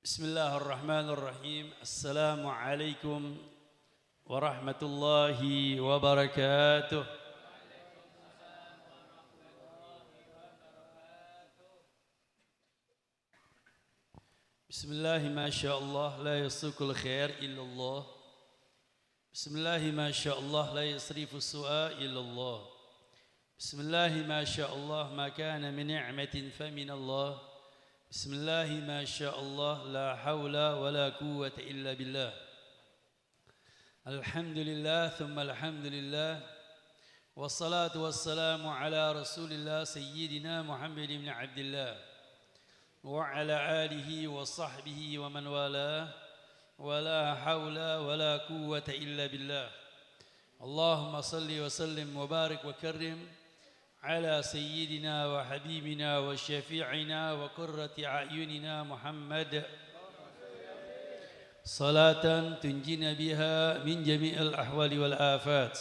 Bismillahirrahmanirrahim. Assalamualaikum warahmatullahi wabarakatuh. Bismillahi ma sya'allah la yasukul khair illallah. Bismillahi ma sya'allah la yasrifu su'a illallah. Bismillahi ma sya'allah ma kana min ni'matin fa min Allah. Bismillahi ma sya'allah la hawla wa la quwwata illa billah. Alhamdulillah thumma alhamdulillah. Wassalatu wassalamu ala rasulillah sayyidina Muhammad ibn Abdillah wa ala alihi wa sahbihi wa man walah. Wa la hawla wa la quwwata illa billah. Allahumma salli wa sallim wa barik wa karrim على سيدنا وحبيبنا وشفيعنا وقرة أعيننا محمد صلاة تنجينا بها من جميع الأحوال والآفات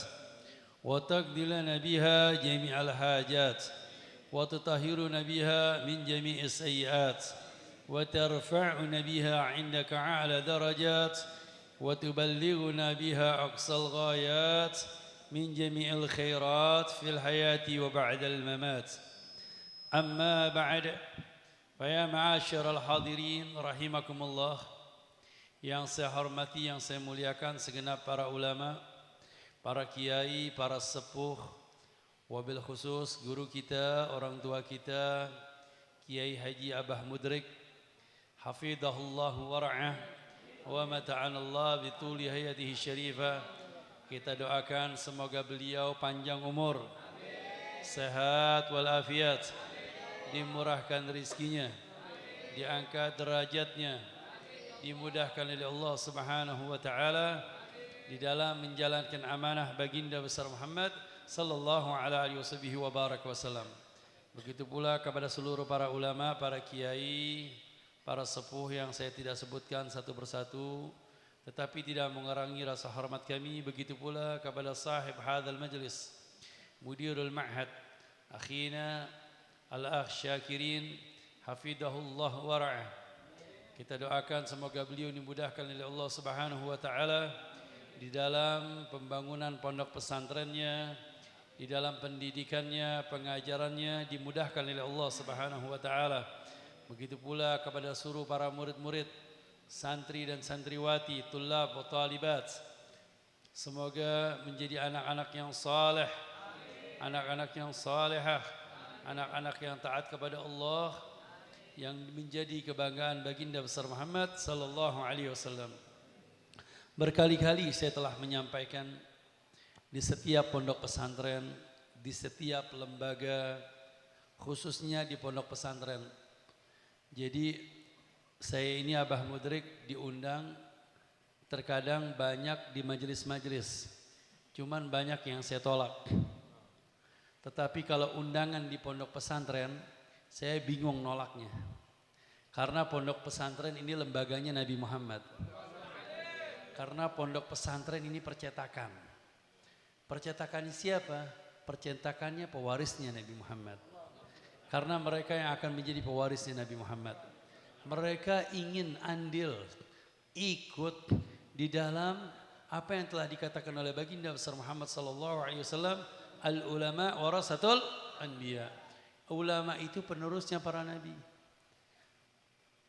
وتقضي لنا بها جميع الحاجات وتطهرنا بها من جميع السيئات وترفعنا بها عندك أعلى درجات وتبلغنا بها أقصى الغايات من جميع الخيرات في الحياة وبعد الممات. أما بعد فيا معاشر الحاضرين rahimakumullah, yang saya hormati, yang saya muliakan segenap para ulama, para kiai, para sepuh, wabil khusus guru kita, orang tua kita, Kiai Haji Abah Mudrik, hafidhahullah wa ra'ah wa mata'anallah bituli hayatihi syarifah. Kita doakan semoga beliau panjang umur, sehat walafiat, dimurahkan rizkinya, diangkat derajatnya, dimudahkan oleh Allah Subhanahu wa taala di dalam menjalankan amanah baginda besar Muhammad sallallahu alaihi wasallam. Begitu pula kepada seluruh para ulama, para kiai, para sepuh yang saya tidak sebutkan satu persatu, tetapi tidak mengurangi rasa hormat kami. Begitu pula kepada sahib hadzal majlis, mudirul ma'had, akhina al-akh Syakirin, hafidhahullah wa ra'ah. Kita doakan semoga beliau dimudahkan oleh Allah Subhanahu wa taala di dalam pembangunan pondok pesantrennya, di dalam pendidikannya, pengajarannya, dimudahkan oleh Allah Subhanahu wa taala. Begitu pula kepada seluruh para murid-murid, santri dan santriwati, tulab wa talibat, semoga menjadi anak-anak yang saleh, anak-anak yang salehah, anak-anak yang taat kepada Allah, yang menjadi kebanggaan baginda besar Muhammad sallallahu alaihi wasallam. Berkali-kali saya telah menyampaikan di setiap pondok pesantren, di setiap lembaga, khususnya di pondok pesantren. Jadi saya ini Abah Mudrik diundang terkadang banyak di majelis-majelis, cuman banyak yang saya tolak. Tetapi kalau undangan di pondok pesantren, saya bingung nolaknya. Karena pondok pesantren ini lembaganya Nabi Muhammad. Karena pondok pesantren ini percetakan. Percetakannya siapa? Percetakannya pewarisnya Nabi Muhammad. Karena mereka yang akan menjadi pewarisnya Nabi Muhammad. Mereka ingin andil, ikut di dalam apa yang telah dikatakan oleh baginda besar Muhammad sallallahu alaihi wasallam, al ulama warasatul anbiya. Ulama itu penerusnya para nabi.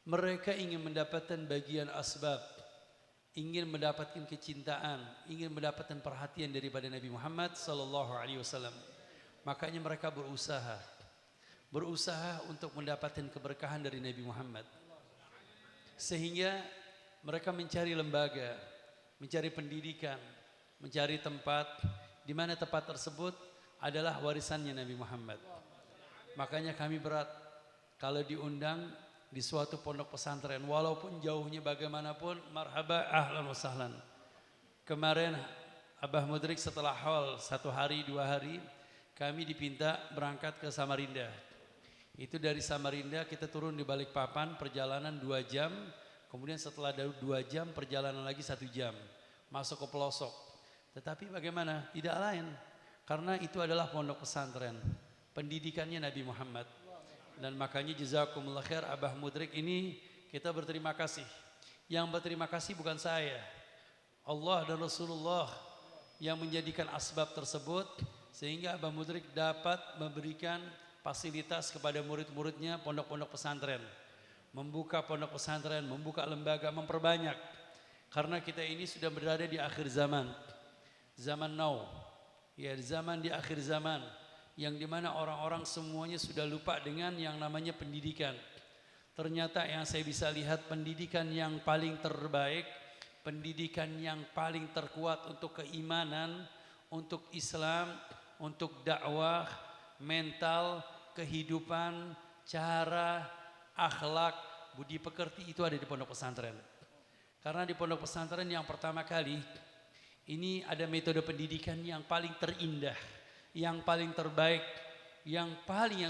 Mereka ingin mendapatkan bagian asbab, ingin mendapatkan kecintaan, ingin mendapatkan perhatian daripada Nabi Muhammad sallallahu alaihi wasallam. Makanya mereka berusaha untuk mendapatkan keberkahan dari Nabi Muhammad. Sehingga mereka mencari lembaga, mencari pendidikan, mencari tempat di mana tempat tersebut adalah warisannya Nabi Muhammad. Makanya kami berat kalau diundang di suatu pondok pesantren, walaupun jauhnya bagaimanapun, marhaba, ahlan wa sahlan. Kemarin Abah Mudrik setelah haul 1 hari 2 hari, kami dipinta berangkat ke Samarinda. Itu dari Samarinda kita turun di Balikpapan, perjalanan 2 jam. Kemudian setelah 2 jam perjalanan lagi 1 jam, masuk ke pelosok. Tetapi bagaimana? Tidak lain, karena itu adalah pondok pesantren, pendidikannya Nabi Muhammad. Dan makanya jazakumullah khair, Abah Mudrik ini kita berterima kasih. Yang berterima kasih bukan saya, Allah dan Rasulullah yang menjadikan asbab tersebut sehingga Abah Mudrik dapat memberikan fasilitas kepada murid-muridnya pondok-pondok pesantren, membuka pondok pesantren, membuka lembaga, memperbanyak. Karena kita ini sudah berada di akhir zaman, zaman now, ya zaman di akhir zaman, yang dimana orang-orang semuanya sudah lupa dengan yang namanya pendidikan. Ternyata yang saya bisa lihat pendidikan yang paling terbaik, pendidikan yang paling terkuat untuk keimanan, untuk Islam, untuk dakwah, mental, kehidupan, cara, akhlak, budi pekerti itu ada di pondok pesantren. Karena di pondok pesantren yang pertama kali ini ada metode pendidikan yang paling terindah, yang paling terbaik, yang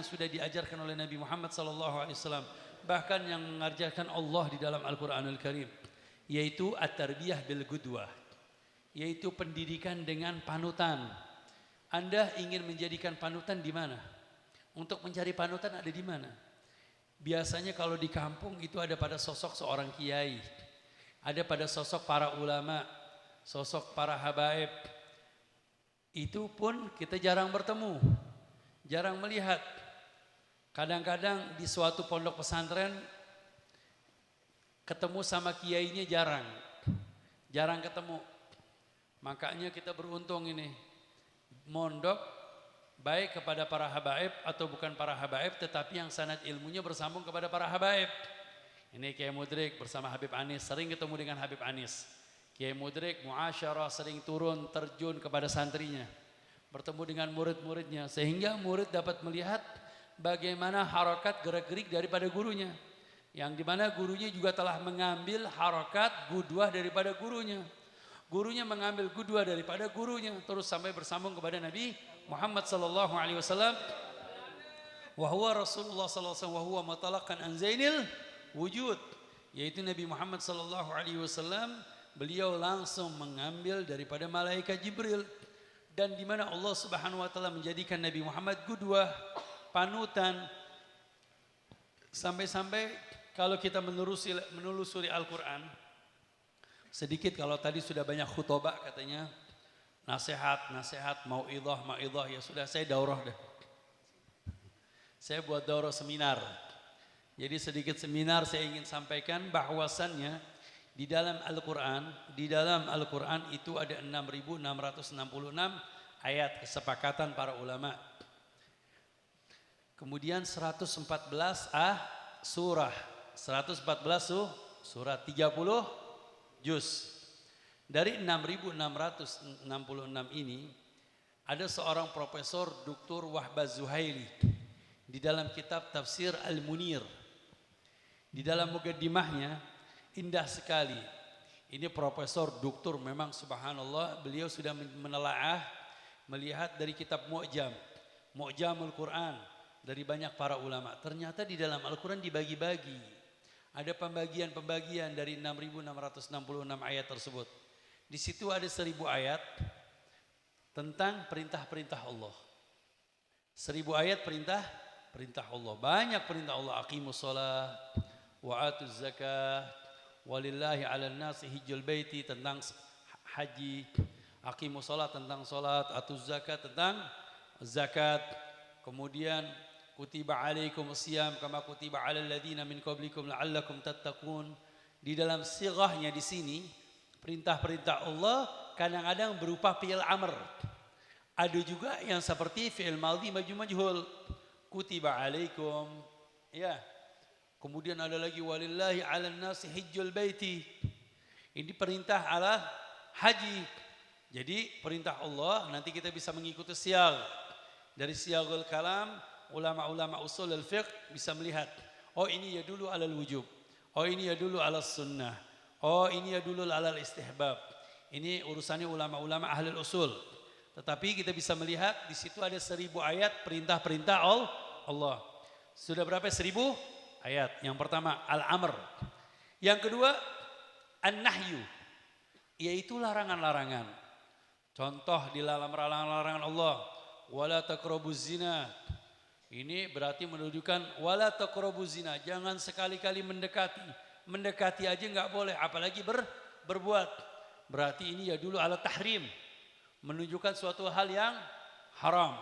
sudah diajarkan oleh Nabi Muhammad SAW. Bahkan yang mengajarkan Allah di dalam Al-Quranul Karim, yaitu at-tarbiyah bil qudwah, yaitu pendidikan dengan panutan. Anda ingin menjadikan panutan di mana? Untuk mencari panutan ada di mana? Biasanya kalau di kampung itu ada pada sosok seorang kiai, ada pada sosok para ulama, sosok para habaib. Itu pun kita jarang bertemu, jarang melihat. Kadang-kadang di suatu pondok pesantren ketemu sama kiainya jarang ketemu. Makanya kita beruntung ini, mondok baik kepada para habaib atau bukan para habaib, tetapi yang sanad ilmunya bersambung kepada para habaib. Ini Kiai Mudrik bersama Habib Anis, sering ketemu dengan Habib Anis. Kiai Mudrik muasyarah, sering turun terjun kepada santrinya, bertemu dengan murid-muridnya, sehingga murid dapat melihat bagaimana harokat gerak-gerik daripada gurunya, yang dimana gurunya juga telah mengambil harokat gudwah daripada gurunya. Gurunya mengambil gudwah daripada gurunya, terus sampai bersambung kepada Nabi Muhammad sallallahu alaihi wasallam. Wa huwa Rasulullah sallallahu alaihi wasallam wa huwa matalaqan an zainil wujud, yaitu Nabi Muhammad sallallahu alaihi wasallam, beliau langsung mengambil daripada malaikat Jibril, dan dimana Allah Subhanahu wa taala menjadikan Nabi Muhammad gudwah, panutan, sampai-sampai kalau kita menelusuri Al-Quran, sedikit kalau tadi sudah banyak khutbah katanya, nasihat, mau'idhah, ya sudah saya daurah deh. Saya buat daurah seminar. Jadi sedikit seminar saya ingin sampaikan bahwasannya di dalam Al-Quran itu ada 6.666 ayat kesepakatan para ulama. Kemudian 114 surah, 114 surah, 30 juz. Dari 6.666 ini ada seorang profesor Dr. Wahbaz Zuhaili di dalam kitab Tafsir Al-Munir. Di dalam muqaddimahnya indah sekali. Ini profesor doktor memang subhanallah, beliau sudah menelaah, melihat dari kitab Mu'jamul Quran dari banyak para ulama. Ternyata di dalam Al-Quran dibagi-bagi. Ada pembagian-pembagian dari 6.666 ayat tersebut. Di situ ada 1.000 ayat tentang perintah-perintah Allah. 1.000 ayat perintah Allah. Banyak perintah Allah. Aqimus shalah wa atuz zakah walillahi 'alan nasi hijjul baiti, tentang haji. Aqimus shalah tentang salat, atuz zakat tentang zakat. Kemudian kutiba alaikum siyam kama kutiba alal ladzina min qablikum la'allakum tattaqun. Di dalam sighahnya di sini perintah-perintah Allah kadang-kadang berupa fi'il amr. Ada juga yang seperti fi'il madhi maju majhul. Kutiba alaikum, ya. Kemudian ada lagi walillahi 'alan nasi hijjul baiti. Ini perintah ala haji. Jadi perintah Allah nanti kita bisa mengikuti siag. Dari siagul kalam, ulama-ulama usul al-fiqh bisa melihat, oh ini ya dulu alal wujub, oh ini ya dulu alal sunnah, oh ini ya dulu alal istihbab. Ini urusannya ulama-ulama ahli usul. Tetapi kita bisa melihat di situ ada 1.000 ayat perintah-perintah Allah. Sudah berapa 1.000 ayat? Yang pertama al-amr. Yang kedua an-nahyu, yaitu larangan-larangan. Contoh di dalam larangan-larangan Allah, wala taqrabuz zina. Ini berarti menunjukkan wala taqrabuz zina, jangan sekali-kali mendekati, Mendekati aja nggak boleh, apalagi berbuat. Berarti ini ya dulu ala tahrim, menunjukkan suatu hal yang haram.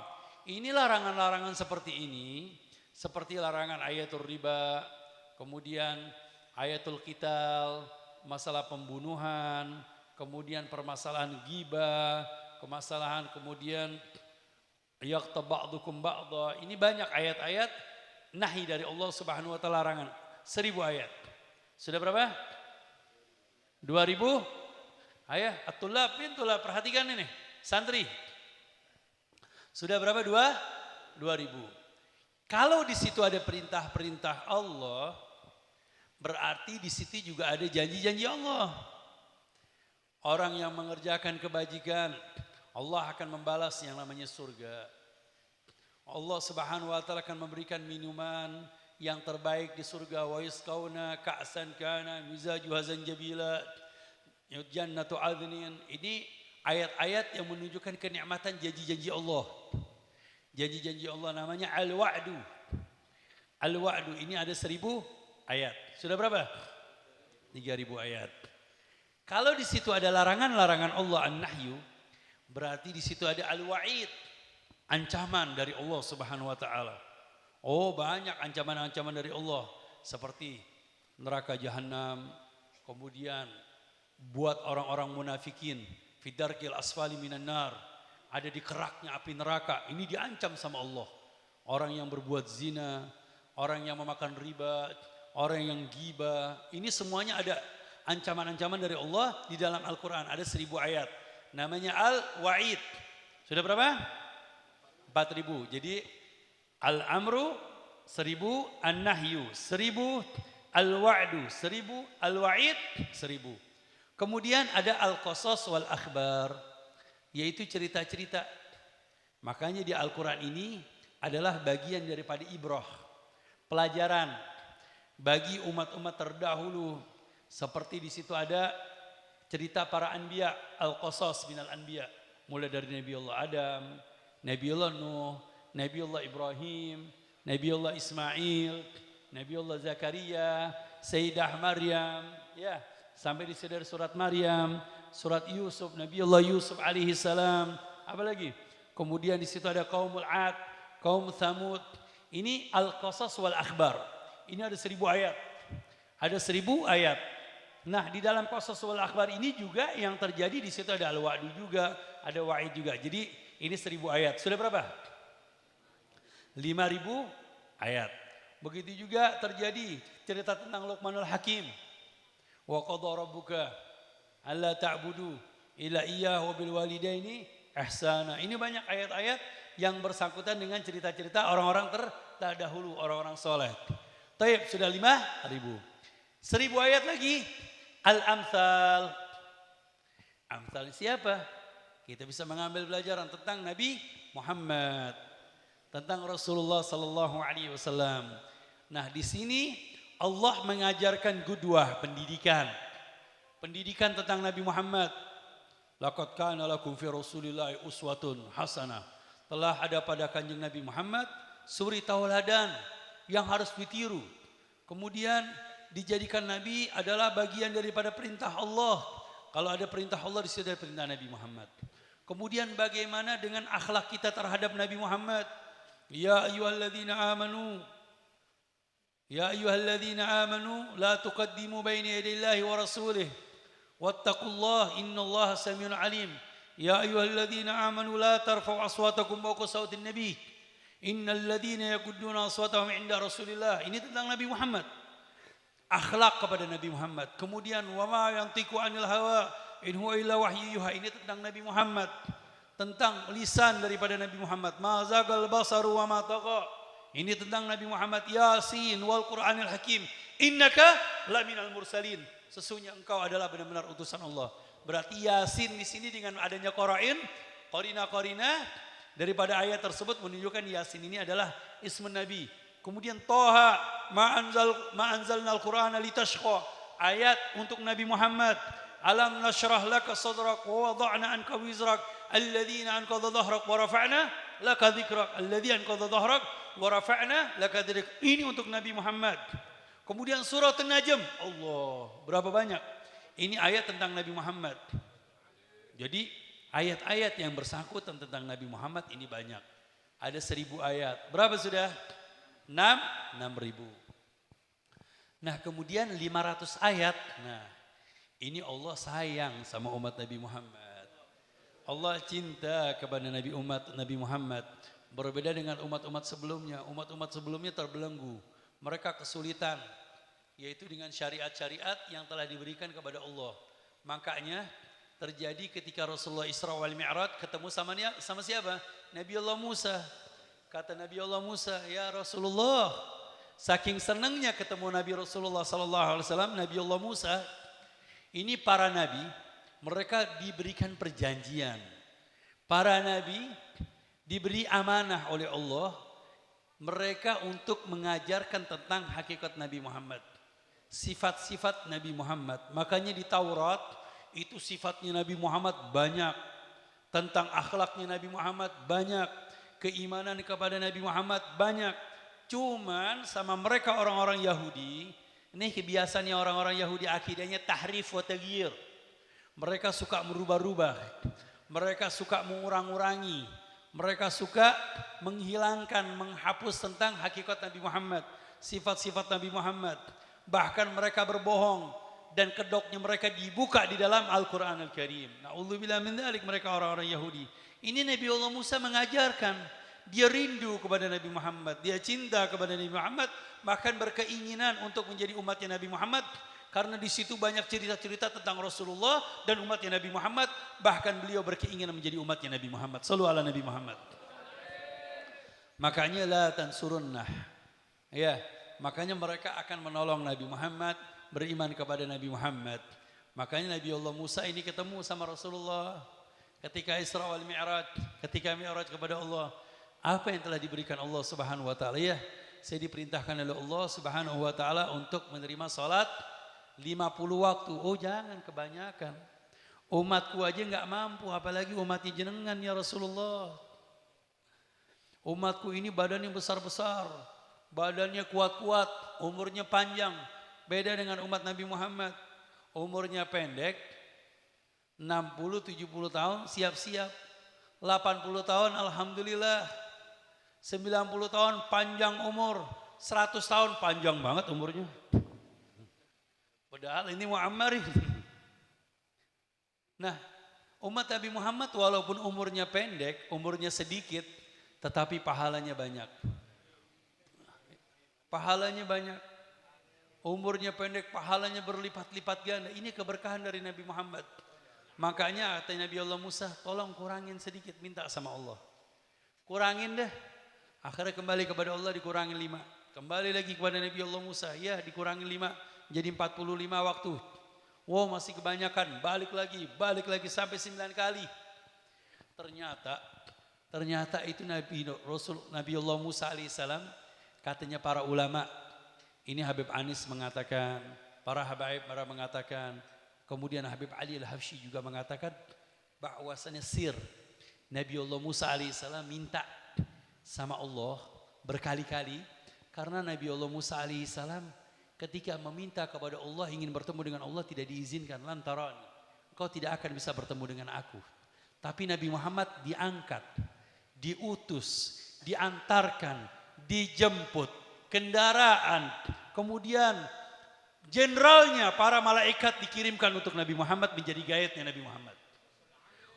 Ini larangan-larangan seperti ini, seperti larangan ayatul riba, kemudian ayatul qital, masalah pembunuhan, kemudian permasalahan ghibah, kemasalahan kemudian yaqtab ba'dukum ba'dha. Ini banyak ayat-ayat nahi dari Allah Subhanahu wa taala, larangan. 1000 ayat. Sudah berapa? 2000? Ayah, at-tulab, pintulab, perhatikan ini. Santri. Sudah berapa? 2000. Kalau di situ ada perintah-perintah Allah, berarti di situ juga ada janji-janji Allah. Orang yang mengerjakan kebajikan, Allah akan membalas yang namanya surga. Allah Subhanahu wa taala akan memberikan minuman yang terbaik di surga. Wa yasqauna ka'san kana mizajuha zanjabila jannatu adnin. Ini ayat-ayat yang menunjukkan kenikmatan janji-janji Allah. Janji-janji Allah namanya al-wa'du. Al-wa'du ini ada 1000 ayat. Sudah berapa? 3000 ayat. Kalau di situ ada larangan-larangan Allah an-nahyu, berarti di situ ada al-wa'id, ancaman dari Allah Subhanahu wa taala. Oh, banyak ancaman-ancaman dari Allah, seperti neraka jahanam, kemudian buat orang-orang munafikin fidarkil asfali minan nar, ada di keraknya api neraka. Ini diancam sama Allah. Orang yang berbuat zina, orang yang memakan riba, orang yang ghibah, ini semuanya ada ancaman-ancaman dari Allah di dalam Al-Quran. Ada 1000 ayat. Namanya Al-Wa'id. Sudah berapa? 4000. Jadi Al-Amru 1000, An-Nahyu 1000, Al-Wa'du 1000, Al-Wa'id 1000. Kemudian ada Al-Qasas wal Akhbar, yaitu cerita-cerita. Makanya di Al-Quran ini adalah bagian daripada ibrah, pelajaran bagi umat-umat terdahulu. Seperti di situ ada cerita para anbiya, al-qasas minal anbiya, mulai dari Nabi Allah Adam, Nabi Allah Nuh, Nabi Allah Ibrahim, Nabi Allah Ismail, Nabi Allah Zakaria, Sayyidah Maryam, ya, sampai di surat Maryam, surat Yusuf, Nabi Allah Yusuf alaihi salam, apa lagi? Kemudian di situ ada kaumul Ad, kaum Thamud. Ini al-qasas wal akhbar. Ini ada 1000 ayat. Ada 1000 ayat. Nah, di dalam qasas wal akhbar ini juga yang terjadi di situ ada al-wa'du juga, ada wa'id juga. Jadi ini 1000 ayat. Sudah berapa? 5000 ayat. Begitu juga terjadi cerita tentang Luqmanul Hakim. Wa qadha rabbuka alla ta'budu illa iyyahu wa bil walidaini ihsana. Ini banyak ayat-ayat yang bersangkutan dengan cerita-cerita orang-orang terdahulu, orang-orang soleh. Taib, sudah 5000. 1000 ayat lagi. Al-Amthal. Amthal siapa? Kita bisa mengambil pelajaran tentang Nabi Muhammad, tentang Rasulullah sallallahu alaihi wasallam. Nah, di sini Allah mengajarkan qudwah, pendidikan. Pendidikan tentang Nabi Muhammad. Laqad kana lakum fi Rasulillahi uswatun hasanah. Telah ada pada Kanjeng Nabi Muhammad suri tauladan yang harus ditiru. Kemudian dijadikan Nabi adalah bagian daripada perintah Allah. Kalau ada perintah Allah, di situ ada perintah Nabi Muhammad. Kemudian bagaimana dengan akhlak kita terhadap Nabi Muhammad? Ya ayyuhalladzina amanu, ya ayyuhalladzina amanu la tuqaddimu baina yadayillahi wa rasulih wattaqullaha innallaha samiun alim. Ya ayyuhalladzina amanu la tarfa'u aswatakum fawqa sautin nabi innalladzina yaqudduna aswatahum 'inda rasulillah. Ini tentang Nabi Muhammad, akhlak kepada Nabi Muhammad. Kemudian wama yantiqu anil hawa in huwa illa wahyu yuha. Ini tentang Nabi Muhammad, tentang lisan daripada Nabi Muhammad. Ma zagal basaru wa ma taqa. Ini tentang Nabi Muhammad. Yasin wal Qur'anil Hakim innaka laminal mursalin. Sesungguhnya engkau adalah benar-benar utusan Allah. Berarti Yasin di sini dengan adanya qarina daripada ayat tersebut menunjukkan Yasin ini adalah ismun Nabi. Kemudian Toha ma anzalnal Qur'ana litashqa, ayat untuk Nabi Muhammad. Alam nashrah laka sadrak wa wada'na anka wizrak alladhina anqadha dhahrak wa rafa'na laka dhikrak alladhi anqadha dhahrak wa rafa'na laka dhikrak. Ini untuk Nabi Muhammad. Kemudian surat An-Najm. Allah, berapa banyak? Ini ayat tentang Nabi Muhammad. Jadi ayat-ayat yang bersangkutan tentang Nabi Muhammad ini banyak. Ada 1000 ayat. Berapa sudah? 6.000. Nah kemudian 500 ayat. Nah ini Allah sayang sama umat Nabi Muhammad. Allah cinta kepada Nabi Muhammad. Berbeda dengan umat-umat sebelumnya. Umat-umat sebelumnya terbelenggu. Mereka kesulitan. Yaitu dengan syariat-syariat yang telah diberikan kepada Allah. Makanya terjadi ketika Rasulullah Isra wal Mi'raj ketemu sama siapa? Nabi Allah Musa. Kata Nabi Allah Musa, ya Rasulullah, saking senangnya ketemu Nabi Rasulullah SAW, Nabi Allah Musa, ini para nabi, mereka diberikan perjanjian. Para nabi diberi amanah oleh Allah, mereka untuk mengajarkan tentang hakikat Nabi Muhammad. Sifat-sifat Nabi Muhammad. Makanya di Taurat, itu sifatnya Nabi Muhammad banyak. Tentang akhlaknya Nabi Muhammad banyak. Keimanan kepada Nabi Muhammad banyak. Cuman sama mereka orang-orang Yahudi, ini kebiasaannya orang-orang Yahudi akidahnya tahrif wa taghyir. Mereka suka merubah-rubah. Mereka suka mengurang-urangi. Mereka suka menghilangkan, menghapus tentang hakikat Nabi Muhammad. Sifat-sifat Nabi Muhammad. Bahkan mereka berbohong. Dan kedoknya mereka dibuka di dalam Al-Quran Al-Karim. Na'udzubillah min dzalik, mereka orang-orang Yahudi. Ini Nabi Allah Musa mengajarkan. Dia rindu kepada Nabi Muhammad. Dia cinta kepada Nabi Muhammad. Bahkan berkeinginan untuk menjadi umatnya Nabi Muhammad. Karena di situ banyak cerita-cerita tentang Rasulullah dan umatnya Nabi Muhammad. Bahkan beliau berkeinginan menjadi umatnya Nabi Muhammad. Shallu ala Nabi Muhammad. Makanya la tansurunnah. Ya, makanya mereka akan menolong Nabi Muhammad. Beriman kepada Nabi Muhammad. Makanya Nabi Allah Musa ini ketemu sama Rasulullah. Ketika Isra wal Mi'raj, ketika Mi'raj kepada Allah, apa yang telah diberikan Allah Subhanahu wa taala? Ya, saya diperintahkan oleh Allah Subhanahu wa taala untuk menerima salat 50 waktu. Oh, jangan kebanyakan. Umatku aja enggak mampu, apalagi umatnya jenengan ya Rasulullah. Umatku ini badannya besar-besar, badannya kuat-kuat, umurnya panjang. Beda dengan umat Nabi Muhammad. Umurnya pendek, 60-70 tahun siap-siap. 80 tahun alhamdulillah. 90 tahun panjang umur. 100 tahun panjang banget umurnya. Padahal ini Muammar. Nah, umat Nabi Muhammad walaupun umurnya pendek, umurnya sedikit, tetapi pahalanya banyak. Pahalanya banyak. Umurnya pendek, pahalanya berlipat-lipat ganda. Ini keberkahan dari Nabi Muhammad. Makanya kata Nabi Allah Musa, tolong kurangin sedikit, minta sama Allah. Kurangin deh. Akhirnya kembali kepada Allah, dikurangin 5. Kembali lagi kepada Nabi Allah Musa, ya dikurangin 5. Jadi 45 waktu. Wow, masih kebanyakan. Balik lagi sampai 9 kali. Ternyata itu Nabi Allah Musa alaihissalam, katanya para ulama. Ini Habib Anis mengatakan, para habaib mengatakan, kemudian Habib Ali Al-Habsyi juga mengatakan bahwasanya sir Nabi Allah Musa alaihissalam minta sama Allah berkali-kali karena Nabi Allah Musa alaihissalam ketika meminta kepada Allah ingin bertemu dengan Allah tidak diizinkan, lantaran engkau tidak akan bisa bertemu dengan aku. Tapi Nabi Muhammad diangkat, diutus, diantarkan, dijemput, kendaraan, kemudian jenderalnya para malaikat dikirimkan untuk Nabi Muhammad menjadi gaetnya Nabi Muhammad.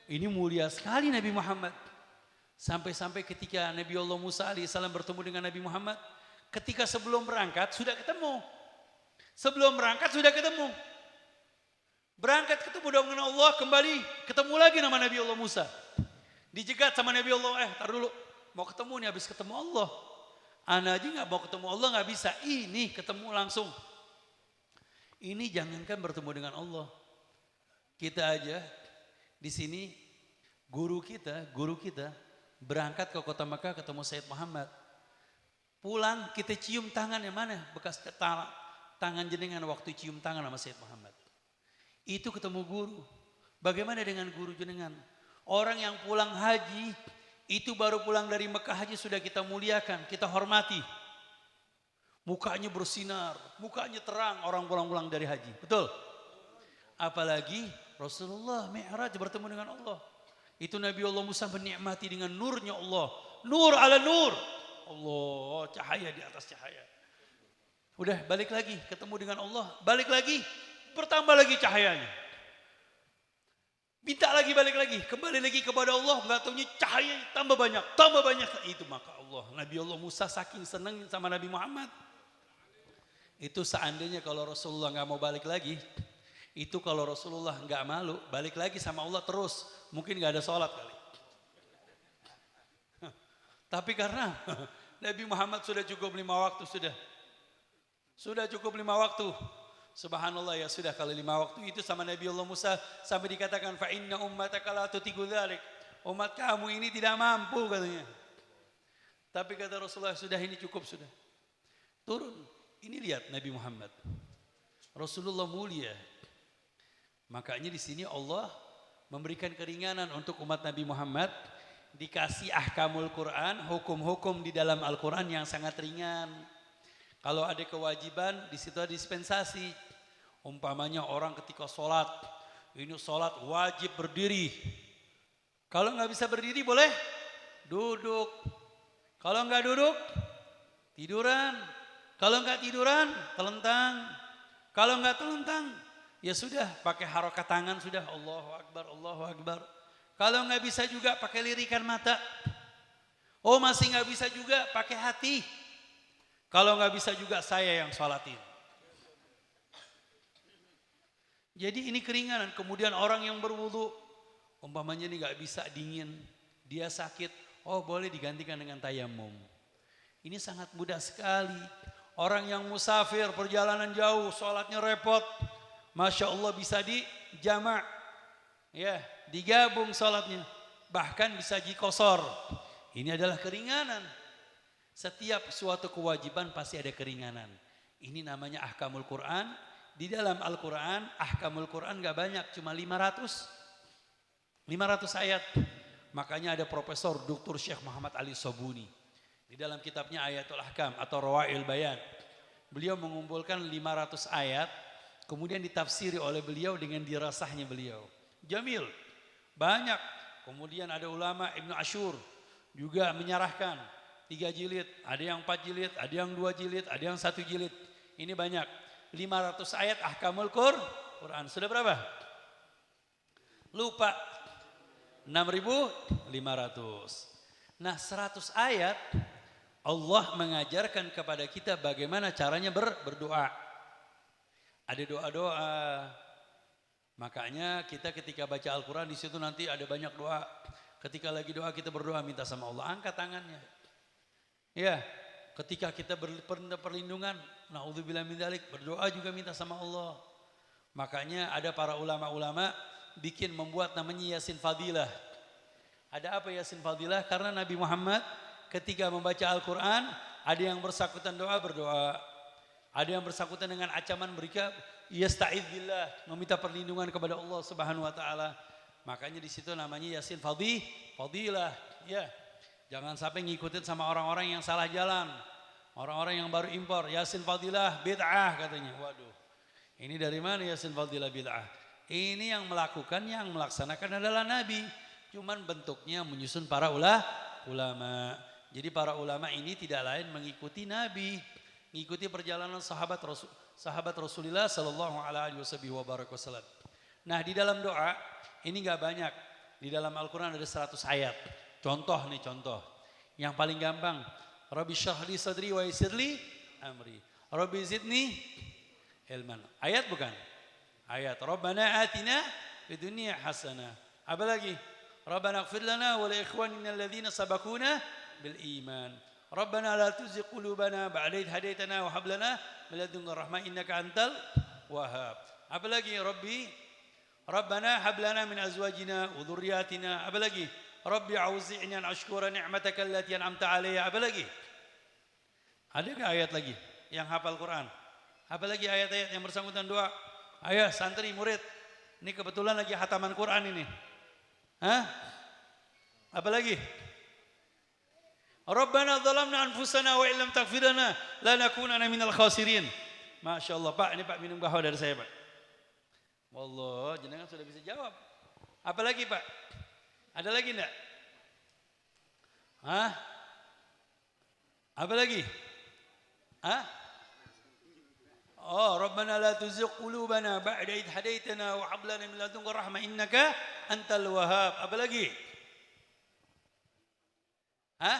Ini mulia sekali Nabi Muhammad. Sampai-sampai ketika Nabi Allah Musa alaihissalam bertemu dengan Nabi Muhammad, ketika sebelum berangkat sudah ketemu. Berangkat ketemu dengan Allah, kembali ketemu lagi nama Nabi Allah Musa. Dijegat sama Nabi Allah, tar dulu, mau ketemu nih habis ketemu Allah. Ana aja nggak mau ketemu Allah, nggak bisa. Ini ketemu langsung. Ini jangankan bertemu dengan Allah. Kita aja di sini guru kita berangkat ke kota Mekah ketemu Sayyid Muhammad. Pulang kita cium tangan yang mana? Bekas tangan jenengan waktu cium tangan sama Sayyid Muhammad. Itu ketemu guru. Bagaimana dengan guru jenengan? Orang yang pulang haji itu baru pulang dari Mekah haji sudah kita muliakan, kita hormati. Mukanya bersinar, mukanya terang orang pulang-pulang dari haji. Betul? Apalagi Rasulullah Mi'raj bertemu dengan Allah. Itu Nabi Allah Musa menikmati dengan nurnya Allah. Nur ala nur. Allah, cahaya di atas cahaya. Udah balik lagi, ketemu dengan Allah. Balik lagi, bertambah lagi cahayanya. Minta lagi, balik lagi. Kembali lagi kepada Allah. Nggak taunya cahaya tambah banyak. Tambah banyak. Itu maka Allah. Nabi Allah Musa saking senang sama Nabi Muhammad. Itu seandainya kalau Rasulullah nggak mau balik lagi. Itu kalau Rasulullah nggak malu, balik lagi sama Allah terus. Mungkin nggak ada sholat kali. Tapi karena Nabi Muhammad sudah cukup 5 waktu, sudah cukup 5 waktu. Subhanallah, ya sudah kalau 5 waktu itu sama Nabi Allah Musa sampai dikatakan fa inna ummataka la tutiqu dzalik. Umat kamu ini tidak mampu katanya. Tapi kata Rasulullah sudah, ini cukup sudah. Turun. Ini lihat Nabi Muhammad. Rasulullah mulia. Makanya di sini Allah memberikan keringanan untuk umat Nabi Muhammad, dikasih ahkamul Quran, hukum-hukum di dalam Al-Quran yang sangat ringan. Kalau ada kewajiban, di situ ada dispensasi. Umpamanya orang ketika sholat, ini sholat wajib berdiri. Kalau nggak bisa berdiri boleh duduk. Kalau nggak duduk, tiduran. Kalau nggak tiduran, telentang. Kalau nggak telentang, ya sudah pakai harokat tangan sudah. Allahu Akbar, Allahu Akbar. Kalau nggak bisa juga pakai lirikan mata. Oh masih nggak bisa juga pakai hati. Kalau nggak bisa juga saya yang sholatin. Jadi ini keringanan. Kemudian orang yang berwudu, umpamanya ini nggak bisa dingin, dia sakit, oh boleh digantikan dengan tayamum. Ini sangat mudah sekali. Orang yang musafir perjalanan jauh, sholatnya repot, masya Allah bisa dijamak, ya digabung sholatnya, bahkan bisa jikosor. Ini adalah keringanan. Setiap suatu kewajiban pasti ada keringanan. Ini namanya ahkamul Quran. Di dalam Al-Quran, ahkamul Quran gak banyak, cuma 500 ayat. Makanya ada Profesor Dr. Syekh Muhammad Ali Sobuni. Di dalam kitabnya Ayatul Ahkam atau Rawail Bayan. Beliau mengumpulkan 500 ayat, kemudian ditafsiri oleh beliau dengan dirasahnya beliau. Jamil, banyak. Kemudian ada ulama Ibnu Ashur juga menyarahkan 3 jilid, ada yang 4 jilid, ada yang 2 jilid, ada yang 1 jilid. Ini banyak. 500 ayat ahkamul Quran. Sudah berapa? Lupa. 6.500. Nah 100 ayat Allah mengajarkan kepada kita bagaimana caranya berdoa. Ada doa-doa. Makanya kita ketika baca Al-Quran di situ nanti ada banyak doa. Ketika lagi doa kita berdoa minta sama Allah, angkat tangannya. Ya, ketika kita perlindungan, naudzubillah min dzalik, berdoa juga minta sama Allah. Makanya ada para ulama-ulama membuat namanya Yasin Fadilah. Ada apa Yasin Fadilah? Karena Nabi Muhammad ketika membaca Al-Quran, ada yang bersangkutan doa berdoa, ada yang bersangkutan dengan ancaman mereka, yasta'idz billah, meminta perlindungan kepada Allah Subhanahu wa taala. Makanya di situ namanya Yasin Fadilah, ya. Jangan sampai ngikutin sama orang-orang yang salah jalan. Orang-orang yang baru impor, Yasin Fadilah bid'ah katanya. Waduh. Ini dari mana Yasin Fadilah bid'ah? Ini yang melakukan, yang melaksanakan adalah Nabi. Cuman bentuknya menyusun para ulama. Jadi para ulama ini tidak lain mengikuti Nabi, mengikuti perjalanan sahabat Rasulullah sallallahu alaihi wasallam. Nah, di dalam doa ini enggak banyak. Di dalam Al-Qur'an ada 100 ayat. Contoh. Yang paling gampang, Rabbi shrah li sadri wa yassir li amri. Rabbi zidni ilman. Ayat bukan? Ayat. Rabbana atina fid dunya hasanah. Apa lagi? Rabbana ighfir lana wa li ikhwanina alladhina sabaquna bil iman. Rabbana la tuzigh qulubana ba'da idh hadaytana wa hab lana min ladunka rahmah innaka antal wahhab. Apa lagi? Rabbana hab lana min azwajina wa dhurriyyatina. Apa lagi? Rabbi auzi'ni an ashkura ni'mataka allati an'amta 'alayya. Apa lagi? Ada enggak ayat lagi yang hafal Quran? Apa lagi ayat-ayat yang bersangkutan doa? Ayo santri murid. Ini kebetulan lagi hataman Quran ini. Hah? Apa lagi? Rabbana dhalamna anfusana wa illam taghfir lana lanakunanna minal khasirin. Masya Allah Pak, ini Pak minum kahwa dari saya Pak. Wallah, jenengan sudah bisa jawab. Apa lagi Pak? Ada lagi enggak? Hah? Apa lagi? Hah? Oh, Rabbana la tuzigh qulubana ba'da idh hadaitana wa hab lana min ladunka rahmah innaka antal wahhab. Apa lagi? Hah?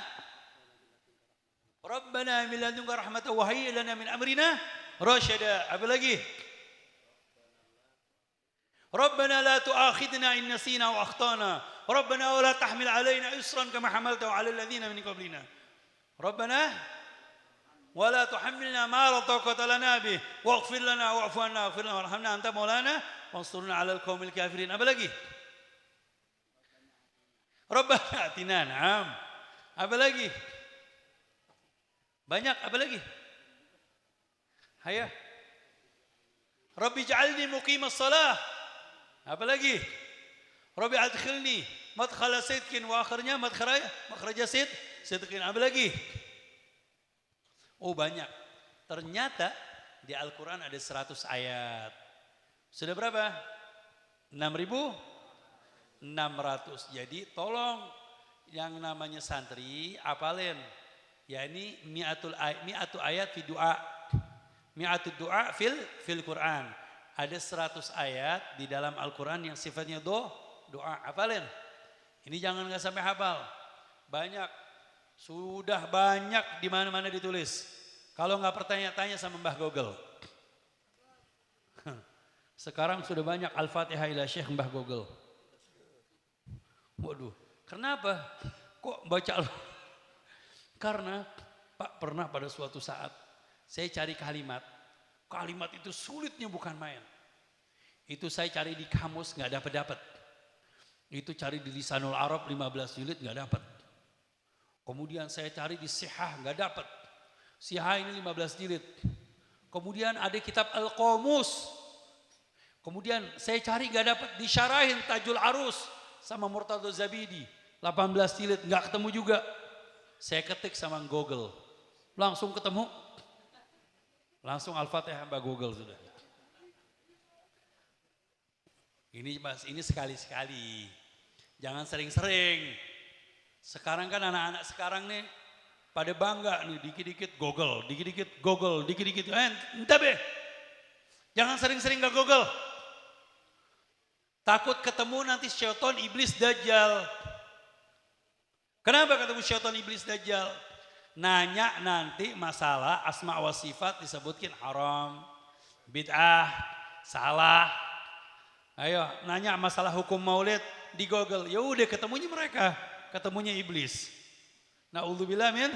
Rabbana min ladunka rahmatan wa hayyi lana min amrina rasyada. Apa lagi? Rabbana la tu'akhidna in nasina wa akhtana. Rabbana wa la tahmil alaina isran kama hamaltahu ala alladhina min qablina. Rabbana wa la tuhammilna ma la taqata lana bih waghfir lana wa'fu anna waghfir lana warhamna anta maulana wansurna 'alal qaumil kafirin. Apa lagi? Rabbana atina na'am. Apa lagi? Banyak, apa lagi? Hayya. Rabbi ja'alni muqimas shalah. Apa lagi? Rabbi adkhilni madkhala sidqin wa akhirnya makhraja sidqin. Apa lagi? Oh banyak. Ternyata di Al-Quran ada 100 ayat. Sudah berapa? 6.600. Jadi tolong yang namanya santri apalin. Ya ini mi'atu ayat fi du'a. Mi'atu du'a fil Quran. Ada 100 ayat di dalam Al-Quran yang sifatnya doa. Hafalin. Ini jangan nggak sampai hafal. Banyak. Sudah banyak di mana-mana ditulis. Kalau nggak bertanya-tanya sama Mbah Google. Sekarang sudah banyak Al-Fatihah ila Syekh Mbah Google. Waduh, kenapa? Kok baca Karena Pak pernah pada suatu saat saya cari kalimat. Kalimat itu sulitnya bukan main. Itu saya cari di kamus nggak dapat. Itu cari di Lisanul Arab 15 jilid nggak dapat. Kemudian saya cari di Sihah nggak dapat. Sihah ini 15 jilid. Kemudian ada kitab Al-Qamus. Kemudian saya cari nggak dapat, disyarahin Tajul Arus sama Murtadho Zabidi 18 jilid nggak ketemu juga. Saya ketik sama Google, langsung ketemu. Langsung Al-Fatihah Mbak Google sudah. Ini Mas, ini sekali-sekali. Jangan sering-sering. Sekarang kan anak-anak sekarang nih pada bangga nih, dikit-dikit Google, dikit-dikit Google, dikit-dikit. Entah be. Jangan sering-sering ke Google. Takut ketemu nanti syaitan, iblis, dajjal. Kenapa ketemu syaitan, iblis, dajjal? Nanya nanti masalah asma wa sifat disebutkan haram, bid'ah, salah. Ayo nanya masalah hukum maulid di Google. Ya udah ketemunya mereka, ketemunya iblis. Na'udzubillah min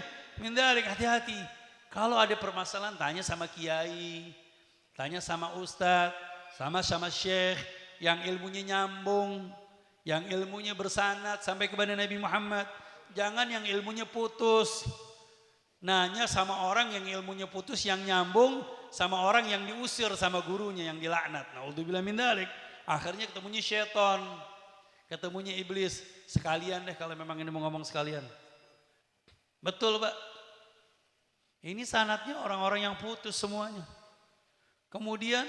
dzalik, hati-hati. Kalau ada permasalahan tanya sama kiai, tanya sama ustadz, sama syekh yang ilmunya nyambung, yang ilmunya bersanad sampai kepada Nabi Muhammad. Jangan yang ilmunya putus. Nanya sama orang yang ilmunya putus, yang nyambung, sama orang yang diusir sama gurunya, yang dilaknat. Na'udzubillah min dzalik. Akhirnya ketemunya syaitan, ketemunya iblis. Sekalian deh kalau memang ini mau ngomong sekalian. Betul Pak. Ini sanadnya orang-orang yang putus semuanya. Kemudian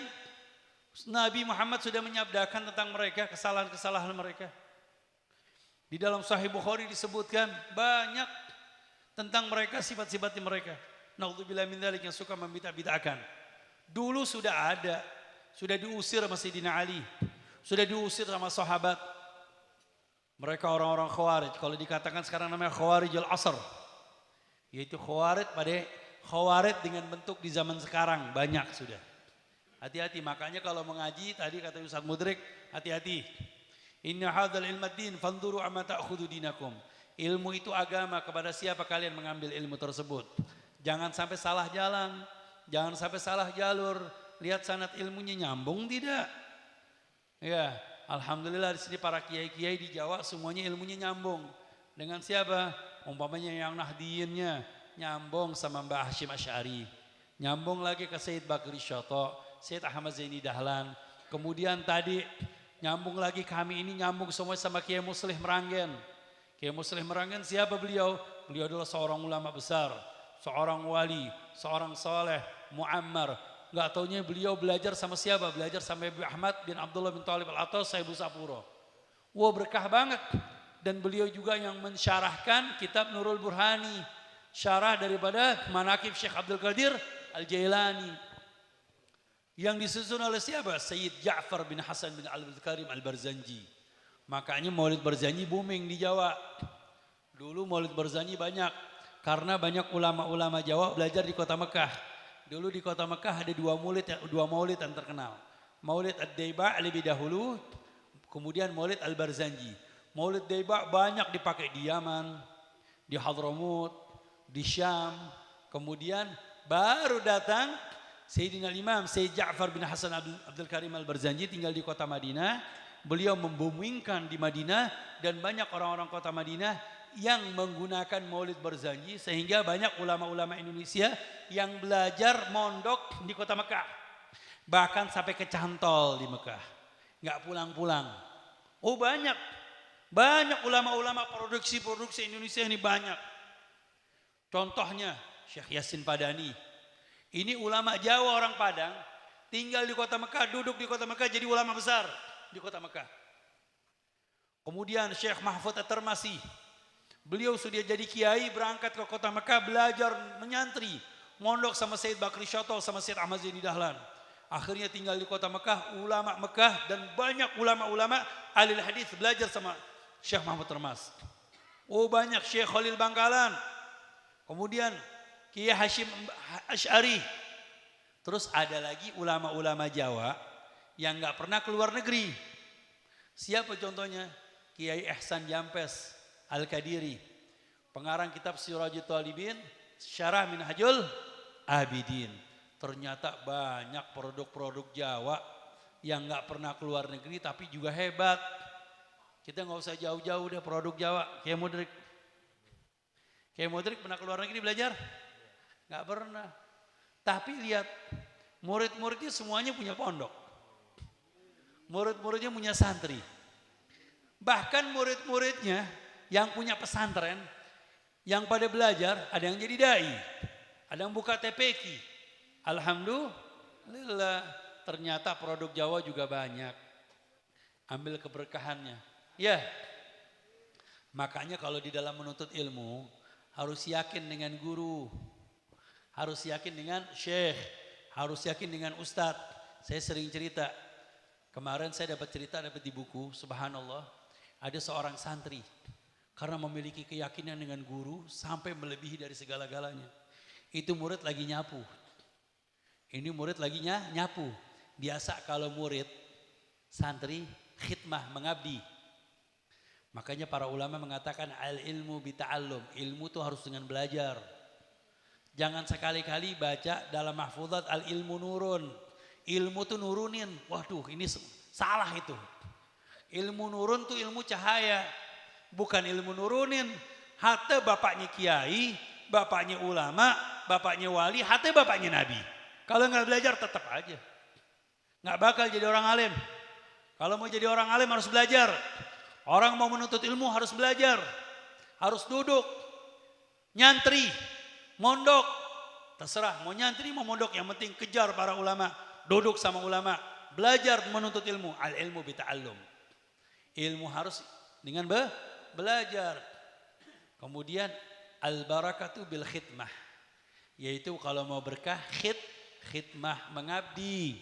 Nabi Muhammad sudah menyabdakan tentang mereka, kesalahan-kesalahan mereka. Di dalam Sahih Bukhari disebutkan banyak tentang mereka, sifat-sifatnya mereka. Na'udzubillah min dzalik, yang suka membid'ah-bid'ahkan. Dulu sudah ada, sudah diusir sama Sayyidina Ali, sudah diusir sama sahabat. Mereka orang-orang Khawarij. Kalau dikatakan sekarang namanya Khawarijul Asr, yaitu Khawarij dengan bentuk di zaman sekarang banyak sudah. Hati-hati, makanya kalau mengaji tadi kata Ustaz Mudrik, hati-hati. Inna hadzal ilmad din fanzuru amma ta'khudhu dinakum. Ilmu itu agama, kepada siapa kalian mengambil ilmu tersebut. Jangan sampai salah jalan, jangan sampai salah jalur. Lihat sanad ilmunya nyambung tidak? Ya, alhamdulillah di sini para kiai-kiai di Jawa semuanya ilmunya nyambung. Dengan siapa? Umpamanya yang Nahdiyinnya nyambung sama Mbah Hashim Asy'ari. Nyambung lagi ke Sayyid Bakri Syoto, Sayyid Ahmad Zaini Dahlan. Kemudian tadi nyambung lagi kami ini nyambung semua sama Kiai Muslih Meranggen. Kiai Muslih Meranggen siapa beliau? beliau adalah seorang ulama besar, seorang wali, seorang saleh, muammar. Enggak taunya beliau belajar sama siapa? Belajar sama Ibu Ahmad bin Abdullah bin Thalib Al-Atas, Ibu Sapuro. Wah, berkah banget. Dan beliau juga yang mensyarahkan kitab Nurul Burhani, syarah daripada Manaqib Syekh Abdul Qadir Al-Jailani, yang disusun oleh siapa? Sayyid Ja'far bin Hasan bin Abdul Karim Al-Barzanji. Makanya Maulid Barzanji booming di Jawa. Dulu Maulid Barzanji banyak karena banyak ulama-ulama Jawa belajar di kota Mekah. Dulu di kota Mekah ada dua maulid yang terkenal. Maulid Ad-Daiba' lebih dahulu, kemudian Maulid Al-Barzanji. Maulid Daiba' banyak dipakai di Yaman, di Hadramut, di Syam. Kemudian baru datang Sayyidina Imam Sayyid Ja'far bin Hasan Abdul Karim Al-Barzanji tinggal di kota Madinah. Beliau membumingkan di Madinah dan banyak orang-orang kota Madinah yang menggunakan Maulid Barzanji, sehingga banyak ulama-ulama Indonesia yang belajar mondok di kota Mekah. Bahkan sampai ke Cantol di Mekah. Nggak pulang-pulang. Oh, banyak ulama-ulama produksi Indonesia ini banyak. Contohnya Syekh Yasin Padani. Ini ulama Jawa orang Padang, tinggal di kota Mekah, duduk di kota Mekah, jadi ulama besar di kota Mekah. Kemudian Syekh Mahfud At-Termasi. Beliau sudah jadi kiai, berangkat ke kota Mekah, belajar menyantri, mondok sama Sayyid Bakri Syotol sama Sayyid Ahmad Zaini Dahlan. Akhirnya tinggal di kota Mekah, ulama Mekah, dan banyak ulama-ulama ahli hadis belajar sama Syekh Mahmud Termas. Oh, banyak Syekh Khalil Bangkalan. Kemudian Kiai Hashim Asy'ari. Terus ada lagi ulama-ulama Jawa yang nggak pernah keluar negeri. Siapa contohnya? Kiai Ihsan Jampes Al-Qadiri, pengarang kitab Sirajul Talibin, Syarah Minhajul Abidin. Ternyata banyak produk-produk Jawa yang nggak pernah keluar negeri tapi juga hebat. Kita nggak usah jauh-jauh deh produk Jawa. Kiai Mudrik pernah keluar negeri belajar? Nggak pernah. Tapi lihat, murid-muridnya semuanya punya pondok. Murid-muridnya punya santri. Bahkan murid-muridnya yang punya pesantren, yang pada belajar, ada yang jadi dai, ada yang buka TPQ. Alhamdulillah, ternyata produk Jawa juga banyak. Ambil keberkahannya. Ya, makanya kalau di dalam menuntut ilmu harus yakin dengan guru, harus yakin dengan syekh, harus yakin dengan ustadz. Saya sering cerita, kemarin saya dapat di buku, subhanallah, ada seorang santri karena memiliki keyakinan dengan guru sampai melebihi dari segala-galanya. Itu murid lagi nyapu. Ini murid lagi nyapu. Biasa kalau murid santri khidmah mengabdi. Makanya para ulama mengatakan al-ilmu bita'allum. Ilmu itu harus dengan belajar. Jangan sekali-kali baca dalam mahfuzat al-ilmu nurun. Ilmu itu nurunin. Waduh, ini salah itu. Ilmu nurun itu ilmu cahaya. Bukan ilmu nurunin. Hatta bapaknya kiai, bapaknya ulama, bapaknya wali, hatta bapaknya nabi. Kalau nggak belajar tetap aja. Nggak bakal jadi orang alim. Kalau mau jadi orang alim harus belajar. Orang mau menuntut ilmu harus belajar, harus duduk, nyantri, mondok, terserah mau nyantri mau mondok, yang penting kejar para ulama, duduk sama ulama, belajar menuntut ilmu. Al ilmu bita'allum. Ilmu harus dengan belajar. Kemudian al barakatu bil khidmah, yaitu kalau mau berkah khidmah, mengabdi.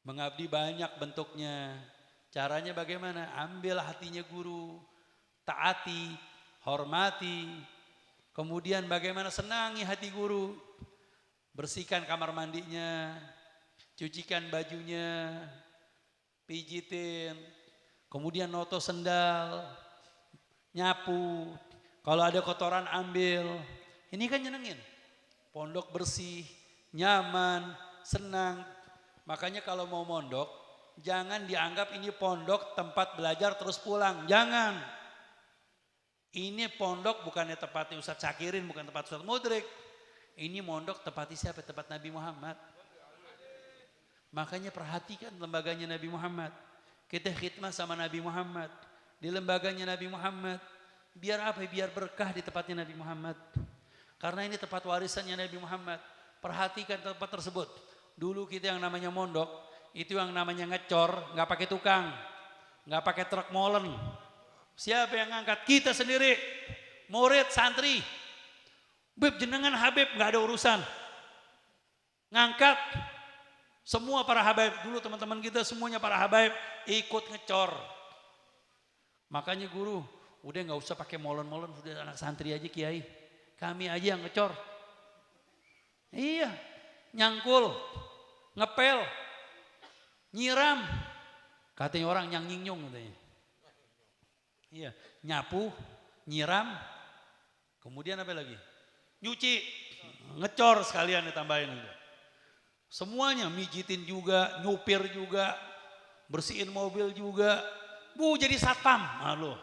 Mengabdi banyak bentuknya. Caranya bagaimana? Ambil hatinya guru, taati, hormati. Kemudian bagaimana senangi hati guru. Bersihkan kamar mandinya, cucikan bajunya, pijitin. Kemudian noto sendal, nyapu. Kalau ada kotoran ambil. Ini kan nyenengin. Pondok bersih, nyaman, senang. Makanya kalau mau mondok, jangan dianggap ini pondok tempat belajar terus pulang. Jangan. Ini pondok bukannya tempatnya Ustadz Syakirin, bukan tempat Ustadz Mudrik. Ini mondok tempatnya siapa? Tempat Nabi Muhammad. Makanya perhatikan lembaganya Nabi Muhammad. Kita khidmah sama Nabi Muhammad. Di lembaganya Nabi Muhammad. Biar apa? Biar berkah di tempatnya Nabi Muhammad. Karena ini tempat warisannya Nabi Muhammad. Perhatikan tempat tersebut. Dulu kita yang namanya mondok, itu yang namanya ngecor, nggak pakai tukang, nggak pakai truk molen. Siapa yang ngangkat? Kita sendiri. Murid, santri. Beb jenengan Habib, nggak ada urusan. Ngangkat. Semua para habaib, dulu teman-teman kita semuanya para habaib ikut ngecor. Makanya guru, udah nggak usah pakai molen-molen, udah anak santri aja kiai. Kami aja yang ngecor. Iya, nyangkul, ngepel, nyiram. Katanya orang nying-nyung katanya. Iya, nyapu, nyiram, kemudian apa lagi? Nyuci, ngecor sekalian ditambahin aja. Semuanya mijitin juga, nyupir juga, bersihin mobil juga. Bu jadi satpam. Halo.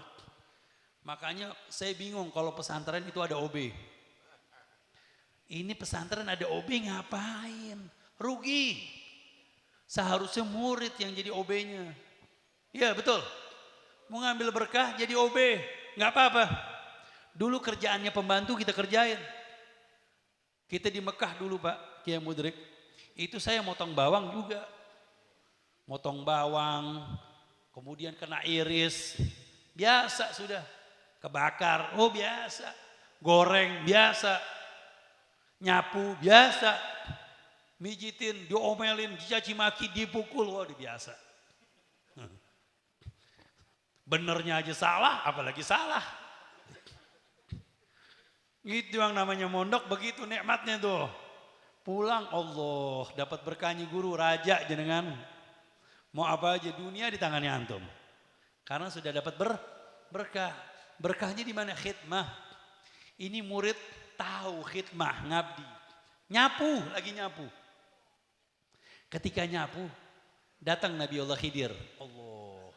Makanya saya bingung kalau pesantren itu ada OB. Ini pesantren ada OB ngapain? Rugi. Seharusnya murid yang jadi OB-nya. Iya betul. Mau ngambil berkah jadi OB. Nggak apa-apa. Dulu kerjaannya pembantu kita kerjain. Kita di Mekah dulu Pak, Kiai Mudrik. Itu saya motong bawang juga. Motong bawang, kemudian kena iris. Biasa sudah. Kebakar, oh biasa. Goreng, biasa. Nyapu, biasa. Mijitin, diomelin, dicaci maki, dipukul, oh biasa. Benernya aja salah, apalagi salah. Gitu yang namanya mondok, begitu nikmatnya tuh. Pulang Allah dapat berkahnya guru raja jenengan. Mau apa aja dunia di tangannya antum. Karena sudah dapat berkah. Berkahnya di mana? Khidmah. Ini murid tahu khidmah ngabdi. Nyapu lagi nyapu. Ketika nyapu datang Nabi Allah Khidir. Allah.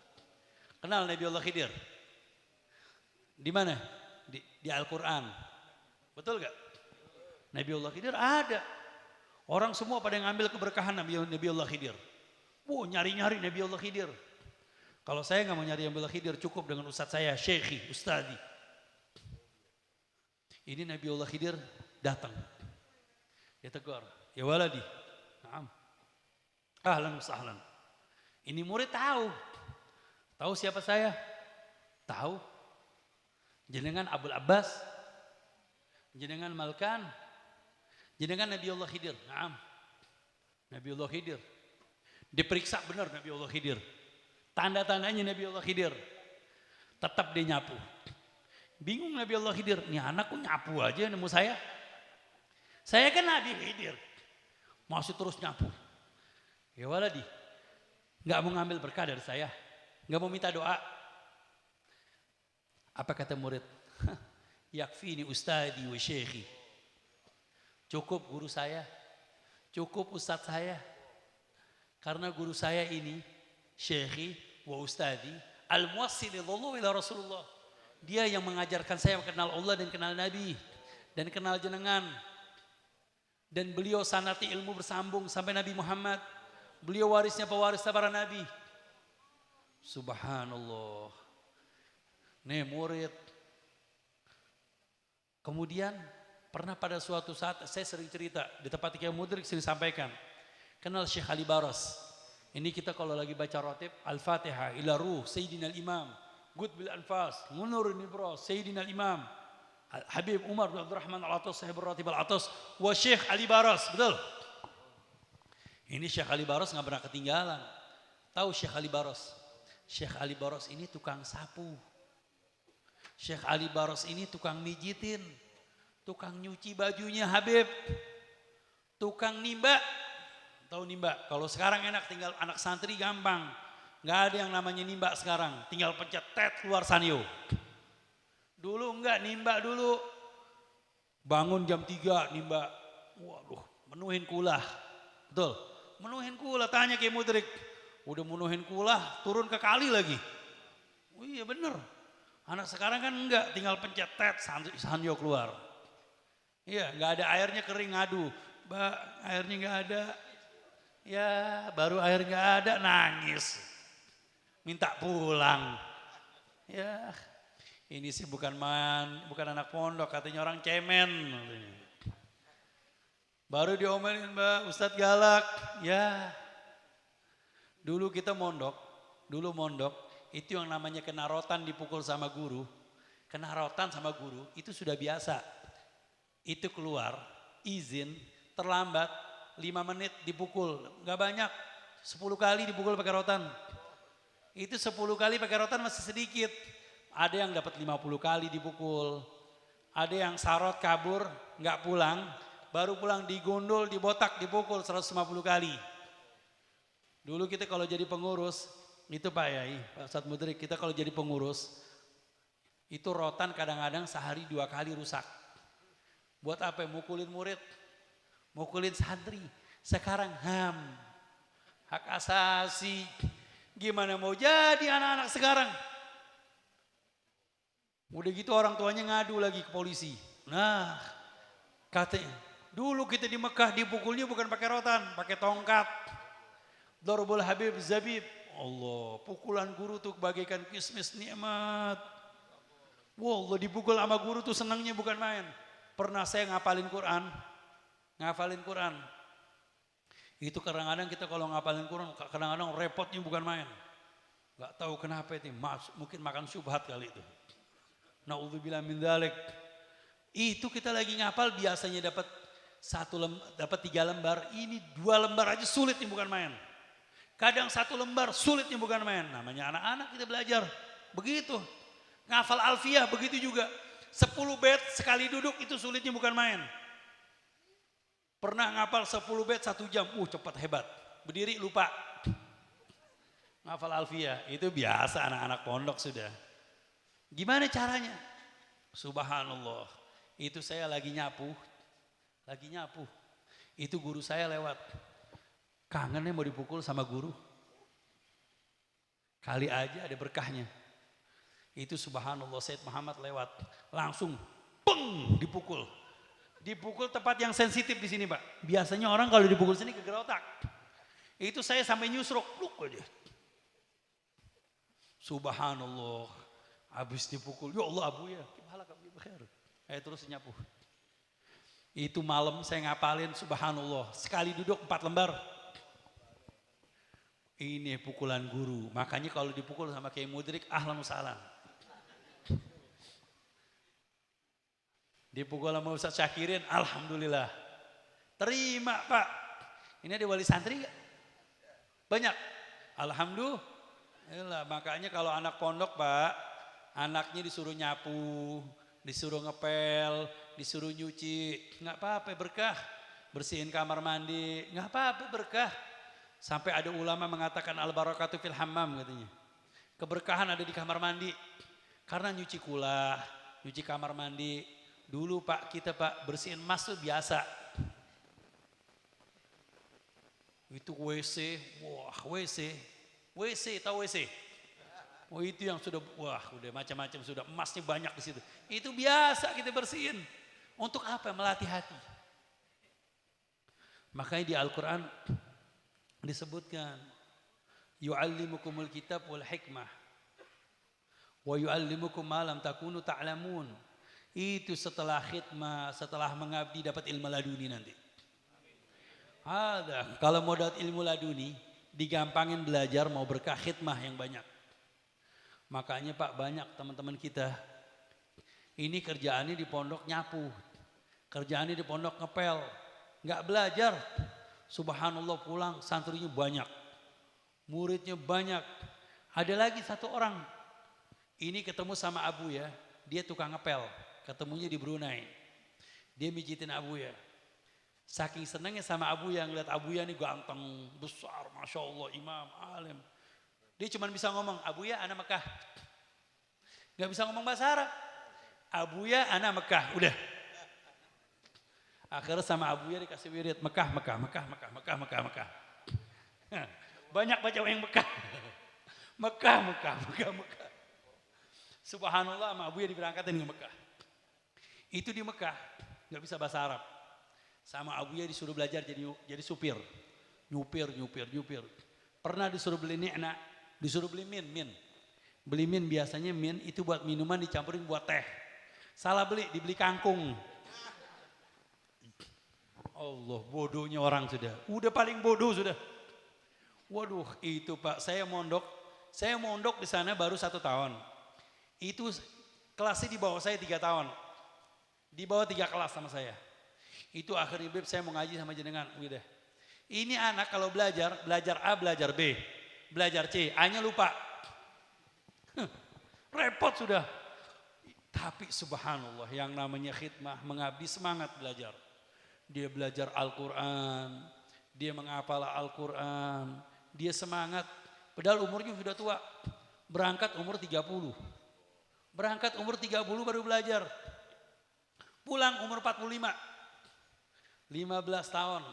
Kenal Nabi Allah Khidir? Di mana? Di Al-Quran. Betul gak? Nabi Allah Khidir ada. Orang semua pada ngambil keberkahan Nabi Allah Khidir. Nyari-nyari Nabi Allah Khidir. Kalau saya nggak mau nyari Nabi Allah Khidir, cukup dengan ustadz saya, syekhi, ustadi. Ini Nabi Allah Khidir datang. Dia tegur, ya waladi. Naam. Ahlan sahlan. Ini murid tahu. Tahu siapa saya? Tahu. Jenengan Abul Abbas. Jenengan Malkan. Jenengan Nabi Allah Khidir. Naam. Nabi Allah Khidir. Diperiksa benar Nabi Allah Khidir. Tanda-tandanya Nabi Allah Khidir. Tetap dia nyapu. Bingung Nabi Allah Khidir. Nih anak kok nyapu aja nemu saya. Saya kan Nabi Khidir. Masih terus nyapu. Ya waladi. Gak mau ngambil berkah dari saya. Gak mau minta doa. Apa kata murid? Yakfini ustadi wa syekhi. Cukup guru saya, cukup ustadz saya. Karena guru saya ini, syekhi wa ustadi, al-muwassilillahu ila Rasulullah. Dia yang mengajarkan saya kenal Allah dan kenal Nabi. Dan kenal jenengan. Dan beliau sanati ilmu bersambung sampai Nabi Muhammad. Beliau warisnya pewaris para Nabi. Subhanallah. Nih murid. Kemudian pernah pada suatu saat saya sering cerita di tempat Kiai Mudrik sering sampaikan. Kenal Syekh Ali Baras. Ini kita kalau lagi baca rotib Al-Fatihah ila ruh Sayyidina Al-Imam. Gud bil anfas. Munur nibras Sayyidina Al-Imam. Habib Umar bin Abdurrahman Al-Atas sahib rotib Al-Atas. Wa Syekh Ali Baras. Betul? Ini Syekh Ali Baras gak pernah ketinggalan. Tahu Syekh Ali Baras? Syekh Ali Baras ini tukang sapu. Syekh Ali Baras ini tukang mijitin. Tukang nyuci bajunya Habib. Tukang nimba. Tahu nimba? Kalau sekarang enak tinggal anak santri gampang. Nggak ada yang namanya nimba sekarang. Tinggal pencet tet keluar sanyo. Dulu enggak nimba dulu. Bangun jam 3 nimba. Waduh menuhin kulah. Betul? Menuhin kulah. Tanya Kiai Mudrik. Udah menuhin kulah turun ke kali lagi. Oh iya bener. Anak sekarang kan enggak. Tinggal pencet tet sanyo keluar. Iya, nggak ada airnya kering ngadu. Mbak, airnya nggak ada. Ya, baru air nggak ada nangis. Minta pulang. Ya, Ini sih bukan anak pondok, katanya orang cemen. Baru diomelin, Mbak, Ustadz galak. Ya, dulu kita mondok, itu yang namanya kena rotan dipukul sama guru. Kena rotan sama guru, itu sudah biasa. Itu keluar, izin, terlambat, 5 menit dipukul. Gak banyak, 10 kali dipukul pakai rotan. Itu 10 kali pakai rotan masih sedikit. Ada yang dapat 50 kali dipukul. Ada yang sarot kabur, gak pulang. Baru pulang digondol, dibotak, dipukul 150 kali. Dulu kita kalau jadi pengurus, itu Pak Yai, Pak Ustadz Mudrik, kita kalau jadi pengurus, itu rotan kadang-kadang sehari 2 kali rusak. Buat apa? Mukulin murid, mukulin santri. Sekarang HAM, hak asasi. Gimana mau jadi anak-anak sekarang? Udah gitu orang tuanya ngadu lagi ke polisi. Nah, katanya, dulu kita di Mekah dipukulnya bukan pakai rotan, pakai tongkat. Darbul Habib Zabib. Allah, pukulan guru tuh bagaikan kismis nikmat. Wallah, dipukul sama guru tuh senangnya bukan main. Pernah saya ngapalin Quran. Itu kadang-kadang kita kalau ngapalin Quran, kadang-kadang repotnya bukan main. Gak tahu kenapa itu, mungkin makan syubhat kali itu. Na'udzubillah min dzalik. Itu kita lagi ngapal biasanya dapat 3 lembar, ini 2 lembar aja sulitnya bukan main. Kadang 1 lembar sulitnya bukan main. Namanya anak-anak kita belajar. Begitu. Ngafal alfiyah begitu juga. 10 bait sekali duduk itu sulitnya bukan main. Pernah ngapal 10 bait 1 jam. Cepat hebat. Berdiri lupa. Ngafal alfiyah itu biasa anak-anak pondok sudah. Gimana caranya? Subhanallah. Itu saya lagi nyapu. Itu guru saya lewat. Kangennya mau dipukul sama guru. Kali aja ada berkahnya. Itu subhanallah, Said Muhammad lewat. Langsung peng dipukul. Dipukul tempat yang sensitif di sini, Pak. Biasanya orang kalau dipukul sini geger otak. Itu saya sampai nyusruk. Pluk aja. Subhanallah. Habis dipukul, ya Allah Abu ya. Terus nyapu. Itu malam saya ngapalin subhanallah. Sekali duduk 4 lembar. Ini pukulan guru. Makanya kalau dipukul sama Kiai Mudrik, ahlan salam. Dipukul sama Ustaz Syakirin, alhamdulillah. Terima Pak. Ini ada wali santri gak? Banyak. Alhamdulillah. Makanya kalau anak pondok Pak, anaknya disuruh nyapu, disuruh ngepel, disuruh nyuci, nggak apa-apa berkah. Bersihin kamar mandi, nggak apa-apa berkah. Sampai ada ulama mengatakan al-barakatu fil hammam katanya. Keberkahan ada di kamar mandi. Karena nyuci kulah, nyuci kamar mandi. Dulu Pak, kita Pak bersihin emas tuh biasa. Itu WC, wah WC, tahu WC? Oh itu yang sudah, udah macam-macam sudah, emasnya banyak di situ. Itu biasa kita bersihin. Untuk apa? Melatih hati. Makanya di Al-Quran disebutkan, yu'allimukumul kitab wal hikmah, wa yu'allimukum ma lam takunu ta'lamun. Itu setelah khidmah, setelah mengabdi dapat ilmu laduni nanti. Kalau mau dapat ilmu laduni, digampangin belajar, mau berkah khidmah yang banyak. Makanya Pak banyak teman-teman kita ini kerjaannya di pondok nyapu, kerjaannya di pondok ngepel, nggak belajar. Subhanallah pulang santrinya banyak, muridnya banyak. Ada lagi 1 orang, ini ketemu sama Abu ya, dia tukang ngepel, ketemunya di Brunei. Dia mijitin Abu ya, saking senangnya sama Abu ya, ngeliat Abu ya nih ganteng, besar, masya Allah, imam, alim. Dia cuma bisa ngomong, Abu ya anak Mekah. Gak bisa ngomong bahasa Arab. Abu ya anak Mekah, udah. Akhirnya sama Abu ya dikasih wirid, Mekah. Banyak baca yang Mekah. Mekah. Subhanallah sama Abu ya diberangkatin ke Mekah. Itu di Mekah, gak bisa bahasa Arab. Sama Abu ya disuruh belajar jadi supir. Nyupir. Pernah disuruh beli ni'na. Disuruh beli min. Beli min biasanya min itu buat minuman dicampurin buat teh. Salah beli, dibeli kangkung. Allah, bodohnya orang sudah. Udah paling bodoh sudah. Waduh, itu Pak, saya mondok di sana baru 1 tahun. Itu kelasnya di bawah saya 3 tahun. Di bawah 3 kelas sama saya. Itu akhirnya Beb saya mau ngaji sama jenengan. Udah. Ini anak kalau belajar A, belajar B. Belajar C, A-nya lupa. Repot sudah. Tapi subhanallah yang namanya khidmah, mengabdi, semangat belajar. Dia belajar Al-Quran, dia menghafal Al-Quran, dia semangat. Padahal umurnya sudah tua. Berangkat umur 30. Berangkat umur 30 baru belajar. Pulang umur 45. 15 tahun.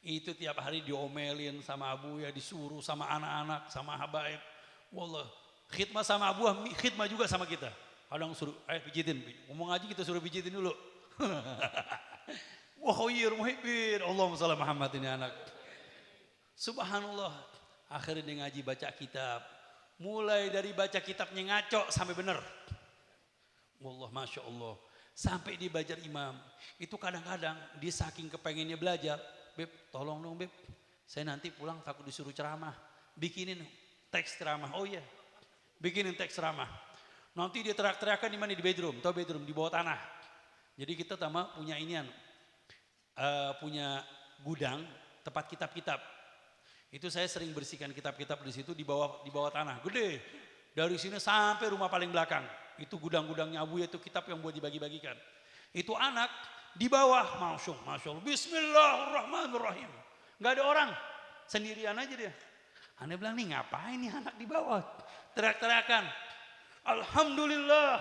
Itu tiap hari diomelin sama abu ya, disuruh sama anak-anak, sama habaib. Wallah, khidmah sama abu, khidmah juga sama kita. Kadang suruh, ayo pijitin. Ngomong aja kita suruh pijitin dulu. Wah khair muhibbin. Allahumma shalli Muhammad ini anak. Subhanallah. Akhirnya dia ngaji baca kitab. Mulai dari baca kitabnya ngaco sampai benar. Wallah Masya Allah. Sampai dia belajar imam. Itu kadang-kadang dia saking kepengennya belajar. Beb tolong dong Beb. Saya nanti pulang takut disuruh ceramah. Bikinin teks ceramah. Oh iya. Bikinin teks ceramah. Nanti dia teriak-teriakan di mana? Di bedroom. Tahu bedroom? Di bawah tanah. Jadi kita sama punya inian. Punya gudang tempat kitab-kitab. Itu saya sering bersihkan kitab-kitab di situ di bawah tanah. Gede. Dari sini sampai rumah paling belakang. Itu gudang-gudangnya Abu itu kitab yang buat dibagi-bagikan. Itu anak di bawah. Masya Allah. Bismillahirrahmanirrahim. Gak ada orang. Sendirian aja dia. Anda bilang nih ngapain nih anak di bawah. Teriak-teriakan. Alhamdulillah.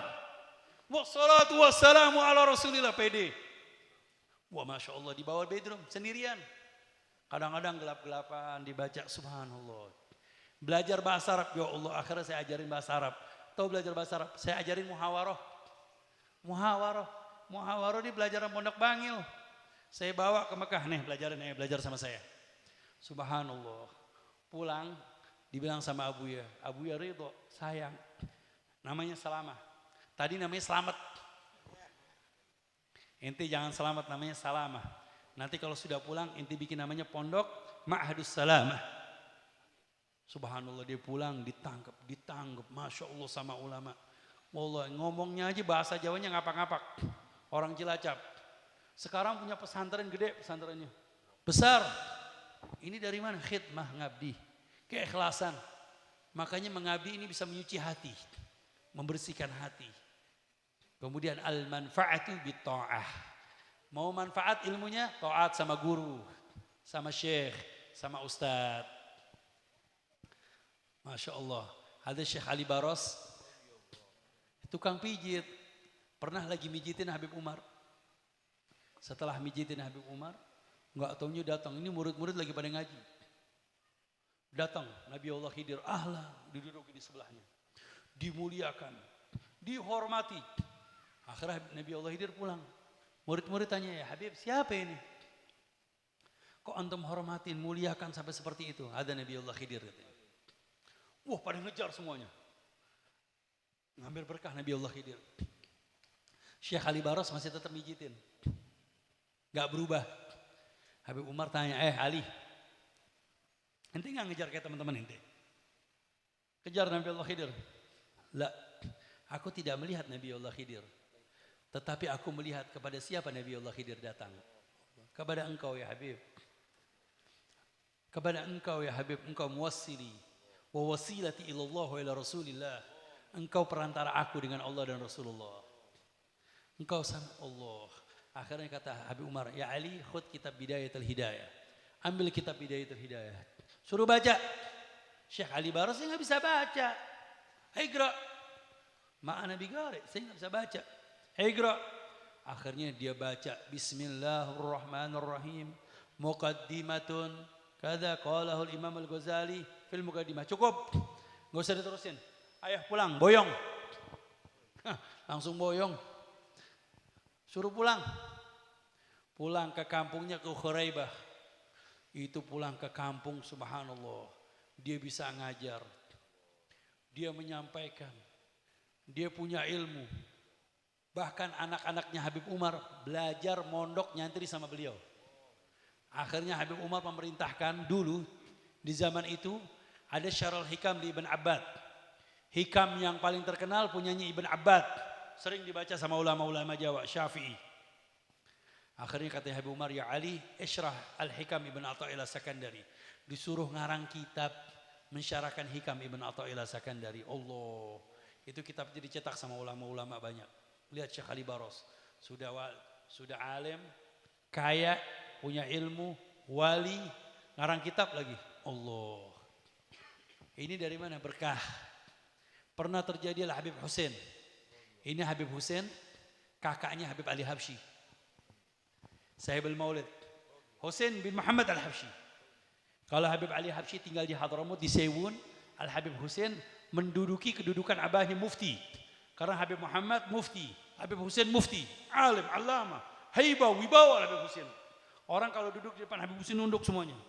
Wassalatu wassalamu ala rasulillah. Pede. Wah Masya Allah di bawah bedroom sendirian. Kadang-kadang gelap-gelapan dibaca subhanallah. Belajar bahasa Arab, ya Allah akhirnya saya ajarin bahasa Arab. Tahu belajar bahasa Arab? Saya ajarin muhawarah. Muhawarah ini belajar Pondok Bangil. Saya bawa ke Mekah nih belajar sama saya. Subhanallah. Pulang dibilang sama Abu ya ridho, sayang. Namanya Salamah. Tadi namanya Selamat. Ente jangan Selamat, namanya Salamah. Nanti kalau sudah pulang ente bikin namanya Pondok Ma'hadus Salamah. Subhanallah dia pulang ditangkap. Masya Allah sama ulama. Wallah ngomongnya aja bahasa Jawanya ngapak-ngapak. Orang Cilacap. Sekarang punya pesantren gede pesantrennya. Besar. Ini dari mana? Khidmah ngabdi. Keikhlasan. Makanya mengabdi ini bisa menyuci hati. Membersihkan hati. Kemudian al-manfa'atu bitta'ah. Mau manfaat ilmunya, taat sama guru, sama syekh, sama ustadz. Masya Allah. Ada Syekh Ali Baros, tukang pijit. Pernah lagi mijitin Habib Umar. Setelah mijitin Habib Umar, nggak taunya datang. Ini murid-murid lagi pada ngaji. Datang Nabi Allah Khidir, ahlan, duduk di sebelahnya. Dimuliakan, dihormati. Akhirnya Nabi Allah Khidir pulang. Murid-murid tanya, ya Habib siapa ini? Kok antum hormatin, muliakan sampai seperti itu? Ada Nabi Allah Khidir. Wah pada ngejar semuanya. Ngambil berkah Nabi Allah Khidir. Syekh Ali Baros masih tetap mijitin. Gak berubah. Habib Umar tanya, Ali. Ente gak ngejar kayak teman-teman ente? Kejar Nabi Allah Khidir. Lah, aku tidak melihat Nabi Allah Khidir. Tetapi aku melihat kepada siapa Nabi Allah Khidir datang. Kepada engkau ya Habib. Kepada engkau ya Habib. Engkau muwassili. Wa wasilati ilallah wa ila Rasulillah. Engkau perantara aku dengan Allah dan Rasulullah. Engkau sama Allah. Akhirnya kata Habib Umar. Ya Ali khud kitab Bidayatul Hidayah. Ambil kitab Bidayatul Hidayah. Suruh baca. Syekh Ali Baros saya gak bisa baca. Iqra. Ma'ana bigari. Saya gak bisa baca. Iqra. Akhirnya dia baca Bismillahirrahmanirrahim. Muqaddimatun kada qalahu al-Imam Al-Ghazali fil muqaddimah. Cukup. Enggak usah diterusin. Ayah pulang, boyong. Langsung boyong. Suruh pulang. Pulang ke kampungnya ke Khuraibah. Itu pulang ke kampung subhanallah. Dia bisa ngajar. dia menyampaikan, dia punya ilmu. Bahkan anak-anaknya Habib Umar belajar mondok nyantri sama beliau. Akhirnya Habib Umar memerintahkan dulu di zaman itu ada Syarul Hikam di Ibn Abbad. Hikam yang paling terkenal punyanya Ibn Abbad. Sering dibaca sama ulama-ulama Jawa, Syafi'i. Akhirnya kata Habib Umar, ya Ali, Isyrah Al-Hikam Ibn Athaillah Sakandari. Disuruh ngarang kitab mensyarahkan Hikam Ibn Athaillah Sakandari. Allah, itu kitab jadi cetak sama ulama-ulama banyak. Lihat Syekh Ali Baros, sudah alim, kaya, punya ilmu, wali, ngarang kitab lagi. Allah, ini dari mana berkah? Pernah terjadi lah Habib Hussein. Ini Habib Hussein, kakaknya Habib Ali Habsyi. Sahibul Maulid, Hussein bin Muhammad Al-Habsyi. Kalau Habib Ali Habsyi tinggal di Hadramut di Sewun, Al-Habib Hussein menduduki kedudukan abahnya mufti. Karena Habib Muhammad mufti, Habib Hussein mufti, alim, alama, haibah, wibawa Habib Hussein. Orang kalau duduk di depan Habib Hussein nunduk semuanya.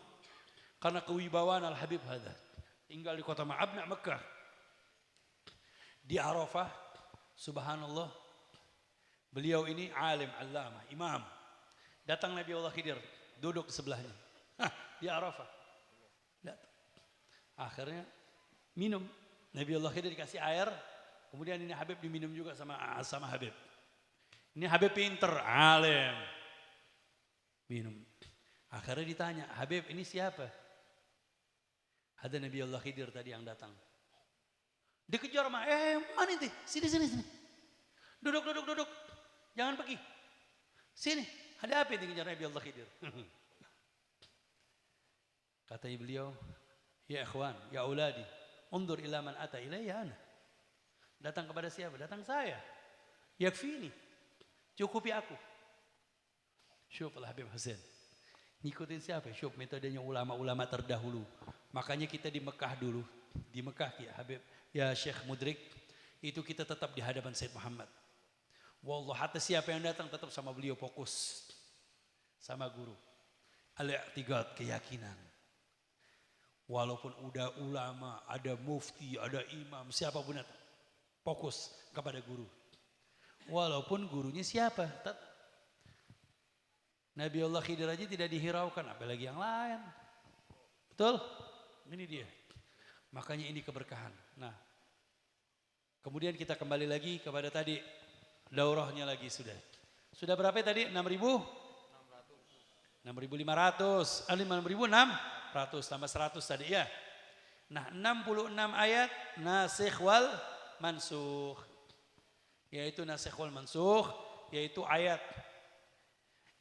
Karena kewibawaan Al-Habib hadha. Tinggal di kota Ma'abna, Mekah. Di Arafah, subhanallah, beliau ini alim, alama, imam. Datang Nabi Allah Khidir, duduk sebelahnya. Di Arafah. Datang. Akhirnya minum. Nabi Allah Khidir dikasih air. Kemudian ini Habib diminum juga sama Habib. Ini Habib pinter, alim. Minum. Akhirnya ditanya, Habib ini siapa? Ada Nabi Allah Khidir tadi yang datang. Dikejar sama, mana itu? Sini. Duduk. Jangan pergi. Sini. Ada apa yang dikejar Nabi Allah Khidir? Kata beliau, ya ikhwan, ya auladi, undur ila man ata ilayya ana. Datang kepada siapa? Datang saya. Yakfini. Cukupi aku. Syuf Al-Habib Hussein. Ngikutin siapa? Syuf metodenya ulama-ulama terdahulu. Makanya kita di Mekah dulu. Di Mekah ya Habib, ya Syekh Mudrik. Itu kita tetap di hadapan Sayyid Muhammad. Wallah, hatta siapa yang datang tetap sama beliau fokus. Sama guru. Al-i'tiqad, keyakinan. Walaupun udah ulama, ada mufti, ada imam, siapapun datang. Fokus kepada guru. Walaupun gurunya siapa? Nabi Allah Khidir aja tidak dihiraukan, apalagi yang lain. Betul? Ini dia. Makanya ini keberkahan. Nah, kemudian kita kembali lagi kepada tadi. Daurahnya lagi sudah. Sudah berapa tadi? 6.500. 6.600 tambah 100 tadi ya. Nah 66 ayat nasikh wal mansukh. Yaitu nasikh wal mansukh. Yaitu ayat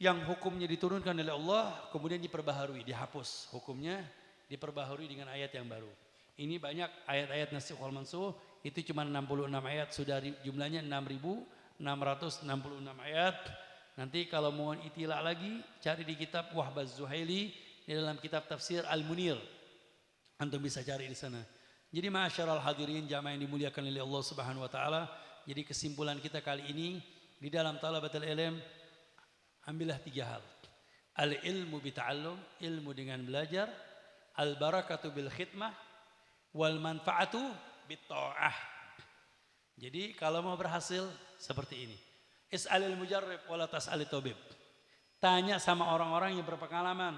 yang hukumnya diturunkan oleh Allah. Kemudian diperbaharui, dihapus. Hukumnya diperbaharui dengan ayat yang baru. Ini banyak ayat-ayat nasikh wal mansukh. Itu cuma 66 ayat. Sudah jumlahnya 6.666 ayat. Nanti kalau mau itilak lagi, cari di kitab Wahbaz Zuhaili di dalam kitab tafsir Al-Munir. Antum bisa cari di sana. Jadi ma'asyiral hadirin jamaah yang dimuliakan oleh Allah Subhanahu wa taala, jadi kesimpulan kita kali ini di dalam talabatul ilm, ambillah 3 hal. Al-ilmu bita'allum, ilmu dengan belajar, al-barakatu bil khidmah, wal manfaatu bit ta'ah. Jadi kalau mau berhasil seperti ini. Is'alil mujarrib wala tas'alit tabib. Tanya sama orang-orang yang berpengalaman.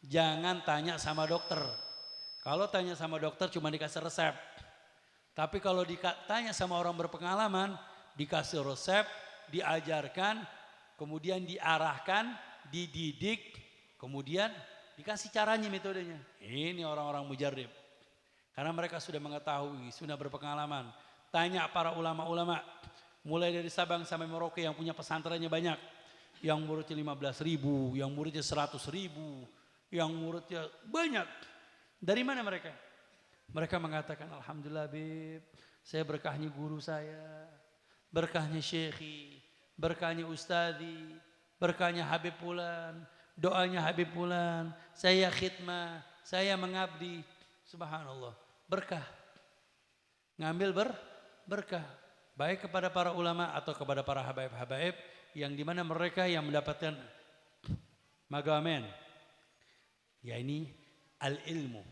Jangan tanya sama dokter. Kalau tanya sama dokter cuma dikasih resep. Tapi kalau ditanya sama orang berpengalaman, dikasih resep, diajarkan, kemudian diarahkan, dididik, kemudian dikasih caranya, metodenya. Ini orang-orang mujarrib. Karena mereka sudah mengetahui, sudah berpengalaman. Tanya para ulama-ulama. Mulai dari Sabang sampai Merauke yang punya pesantrennya banyak. Yang muridnya 15.000, yang muridnya 100.000, yang muridnya banyak. Dari mana mereka? Mereka mengatakan, alhamdulillah Bib, saya berkahnya guru saya, berkahnya syekhi, berkahnya ustadi, berkahnya Habib Fulan, doanya Habib Fulan, saya khidmah, saya mengabdi. Subhanallah, berkah. Ngambil berkah. Baik kepada para ulama atau kepada para habaib-habaib yang dimana mereka yang mendapatkan magamen. Ya ini al-ilmu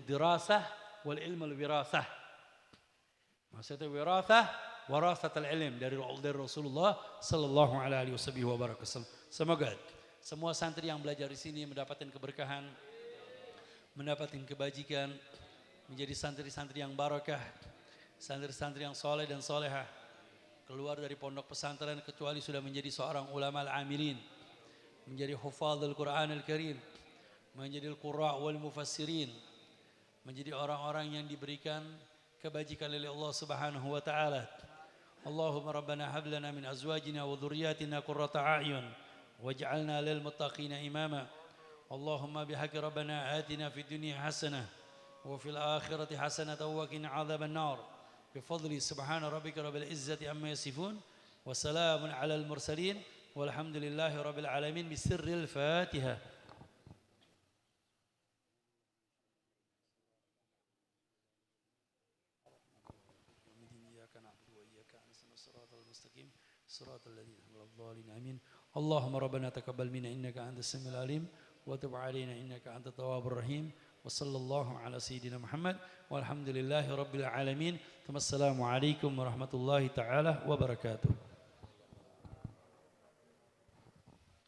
dirasah wal ilmu al-wirasah. Maksudnya wirasah, warasatul ilm dari Rasulullah sallallahu alaihi wasallam. Semoga semua santri yang belajar di sini mendapatkan keberkahan, mendapatkan kebajikan, menjadi santri-santri yang barakah, santri-santri yang soleh dan solehah, keluar dari pondok pesantren kecuali sudah menjadi seorang ulama al-amilin, menjadi hufadzul Quran al-Karim, menjadi al-qurra wal mufassirin, menjadi orang-orang yang diberikan kebajikan oleh Allah Subhanahu wa taala. Allahumma rabbana hab lana min azwajina wa dhurriyyatina qurrata a'yun waj'alna lil muttaqina imama. Allahumma bihaqqi rabbana atina fid dunya hasanah wa fil akhirati hasanatan wa qina adzaban nar. Bifadli subhana rabbika rabbil izzati amma yasifun wa salamun alal mursalin walhamdulillahi rabbil alamin bisirril Fatihah. صراط الذين أنعمت عليهم آمين. اللهم ربنا تقبل منا إنك أنت السميع العليم وتب علينا إنك أنت التواب الرحيم وصلى الله على سيدنا محمد والحمد لله رب العالمين. ثم السلام عليكم ورحمة الله تعالى وبركاته.